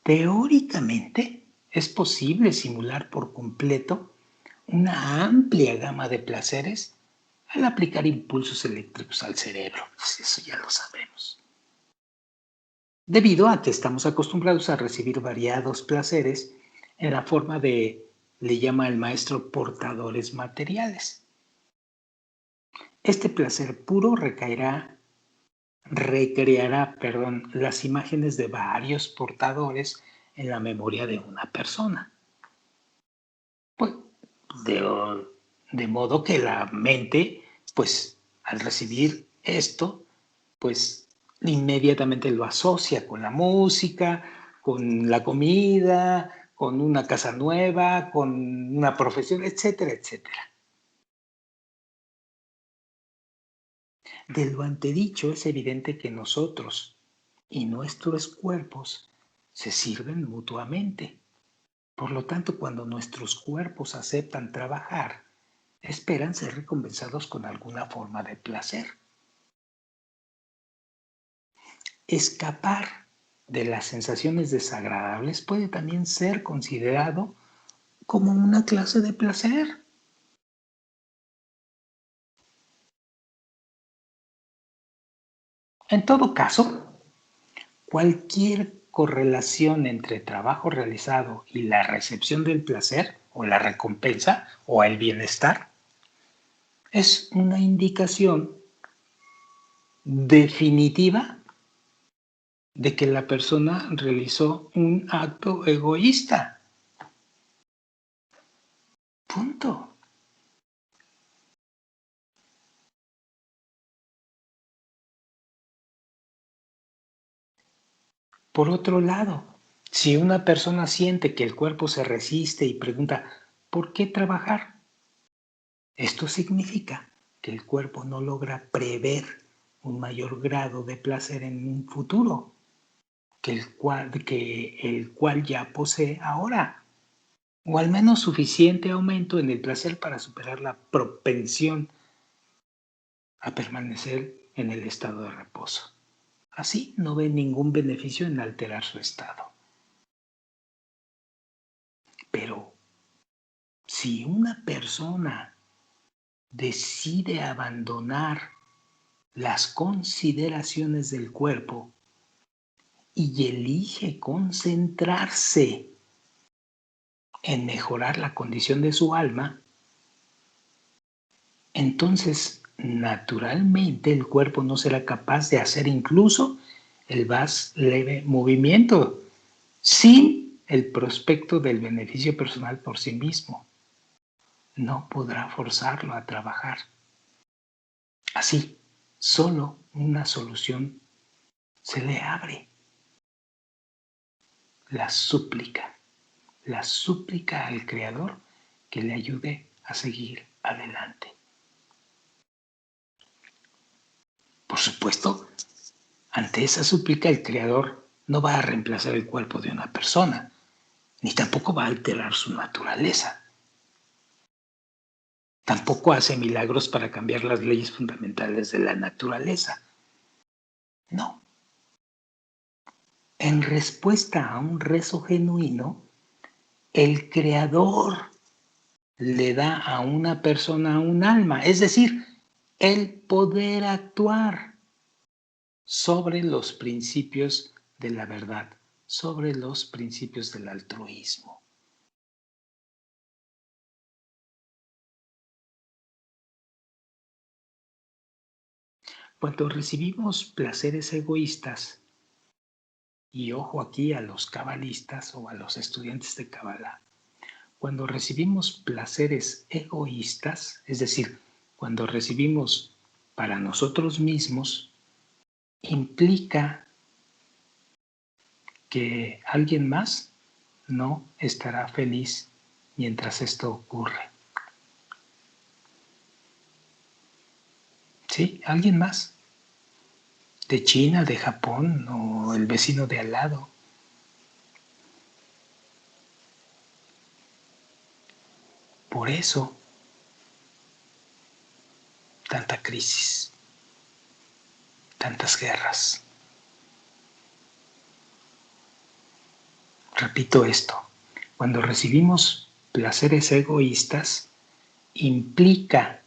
Teóricamente, es posible simular por completo una amplia gama de placeres al aplicar impulsos eléctricos al cerebro. Pues eso ya lo sabemos. Debido a que estamos acostumbrados a recibir variados placeres en la forma de, le llama el maestro, portadores materiales. Este placer puro recreará, las imágenes de varios portadores en la memoria de una persona. Pues, de modo que la mente, pues, al recibir esto, pues, inmediatamente lo asocia con la música, con la comida, con una casa nueva, con una profesión, etcétera, etcétera. De lo antedicho es evidente que nosotros y nuestros cuerpos se sirven mutuamente. Por lo tanto, cuando nuestros cuerpos aceptan trabajar, esperan ser recompensados con alguna forma de placer. Escapar de las sensaciones desagradables puede también ser considerado como una clase de placer. En todo caso, cualquier correlación entre trabajo realizado y la recepción del placer o la recompensa o el bienestar es una indicación definitiva de que la persona realizó un acto egoísta. Punto. Por otro lado, si una persona siente que el cuerpo se resiste y pregunta, ¿por qué trabajar? Esto significa que el cuerpo no logra prever un mayor grado de placer en un futuro que el cual ya posee ahora, o al menos suficiente aumento en el placer para superar la propensión a permanecer en el estado de reposo. Así no ve ningún beneficio en alterar su estado. Pero si una persona decide abandonar las consideraciones del cuerpo y elige concentrarse en mejorar la condición de su alma, entonces naturalmente el cuerpo no será capaz de hacer incluso el más leve movimiento sin el prospecto del beneficio personal por sí mismo. No podrá forzarlo a trabajar. Así, solo una solución se le abre: la súplica. La súplica al Creador que le ayude a seguir adelante. Por supuesto, Ante esa súplica, el Creador no va a reemplazar el cuerpo de una persona, ni tampoco va a alterar su naturaleza. Tampoco hace milagros para cambiar las leyes fundamentales de la naturaleza. No. En respuesta a un rezo genuino, el Creador le da a una persona un alma, es decir, el poder actuar sobre los principios de la verdad, sobre los principios del altruismo. Cuando recibimos placeres egoístas, y ojo aquí a los cabalistas o a los estudiantes de Kabbalah, cuando recibimos placeres egoístas, es decir, cuando recibimos para nosotros mismos, implica que alguien más no estará feliz mientras esto ocurre. ¿Sí? ¿Alguien más? ¿De China, de Japón o el vecino de al lado? Por eso, tanta crisis, tantas guerras. Repito esto, cuando recibimos placeres egoístas, implica,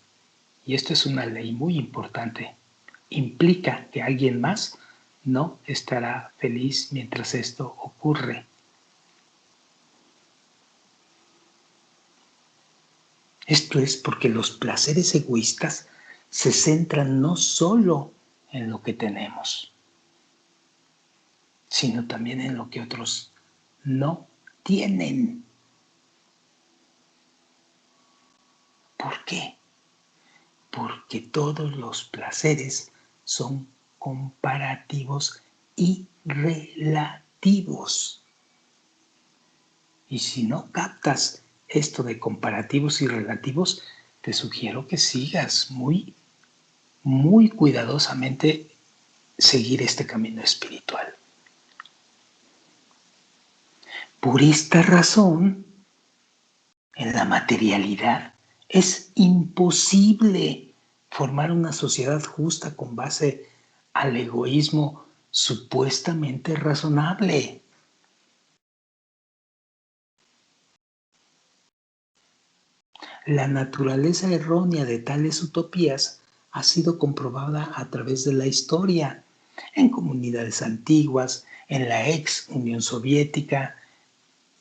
y esto es una ley muy importante, implica que alguien más no estará feliz mientras esto ocurre. Esto es porque los placeres egoístas se centran no solo en lo que tenemos, sino también en lo que otros no tienen. ¿Por qué? Porque todos los placeres son comparativos y relativos. Y si no captas esto de comparativos y relativos, te sugiero que sigas muy cuidadosamente seguir este camino espiritual. Por esta razón, en la materialidad es imposible formar una sociedad justa con base al egoísmo supuestamente razonable. La naturaleza errónea de tales utopías ha sido comprobada a través de la historia, en comunidades antiguas, en la ex Unión Soviética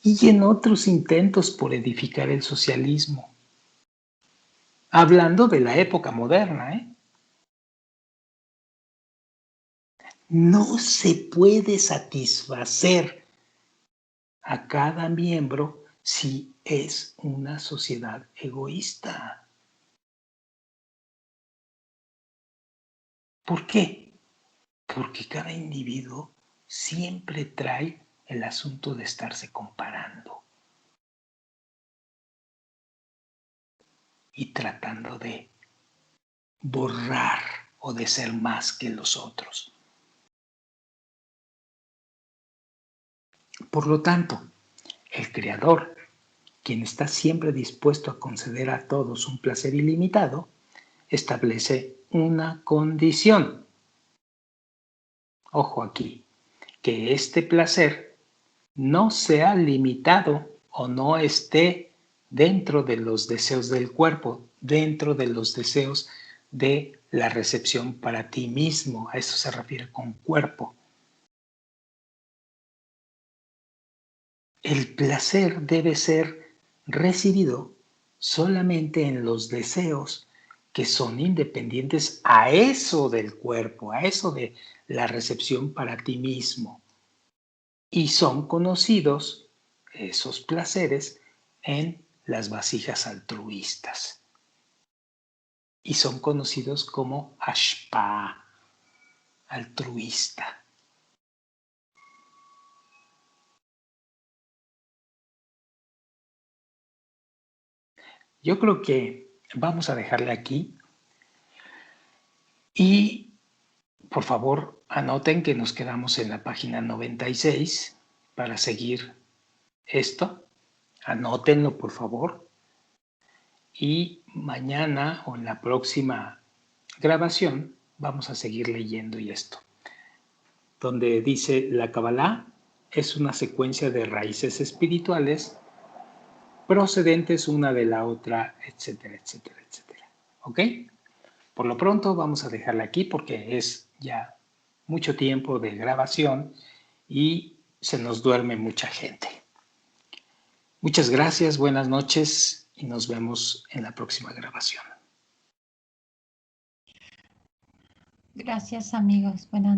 y en otros intentos por edificar el socialismo. Hablando de la época moderna, no se puede satisfacer a cada miembro si es una sociedad egoísta. ¿Por qué? Porque cada individuo siempre trae el asunto de estarse comparando y tratando de borrar o de ser más que los otros. Por lo tanto, el Creador, quien está siempre dispuesto a conceder a todos un placer ilimitado, establece una condición. Ojo aquí, que este placer no sea limitado o no esté dentro de los deseos del cuerpo, dentro de los deseos de la recepción para ti mismo. A eso se refiere con cuerpo. El placer debe ser recibido solamente en los deseos que son independientes a eso del cuerpo, a eso de la recepción para ti mismo. Y son conocidos esos placeres en las vasijas altruistas. Y son conocidos como ashpa, altruista. Yo creo que vamos a dejarle aquí y por favor anoten que nos quedamos en la página 96 para seguir esto. Anótenlo, por favor. Y mañana o en la próxima grabación vamos a seguir leyendo esto, donde dice la Kabbalah es una secuencia de raíces espirituales procedentes una de la otra, etcétera, etcétera, etcétera. ¿Ok? Por lo pronto vamos a dejarla aquí porque es ya mucho tiempo de grabación y se nos duerme mucha gente. Muchas gracias, buenas noches y nos vemos en la próxima grabación. Gracias, amigos. Buenas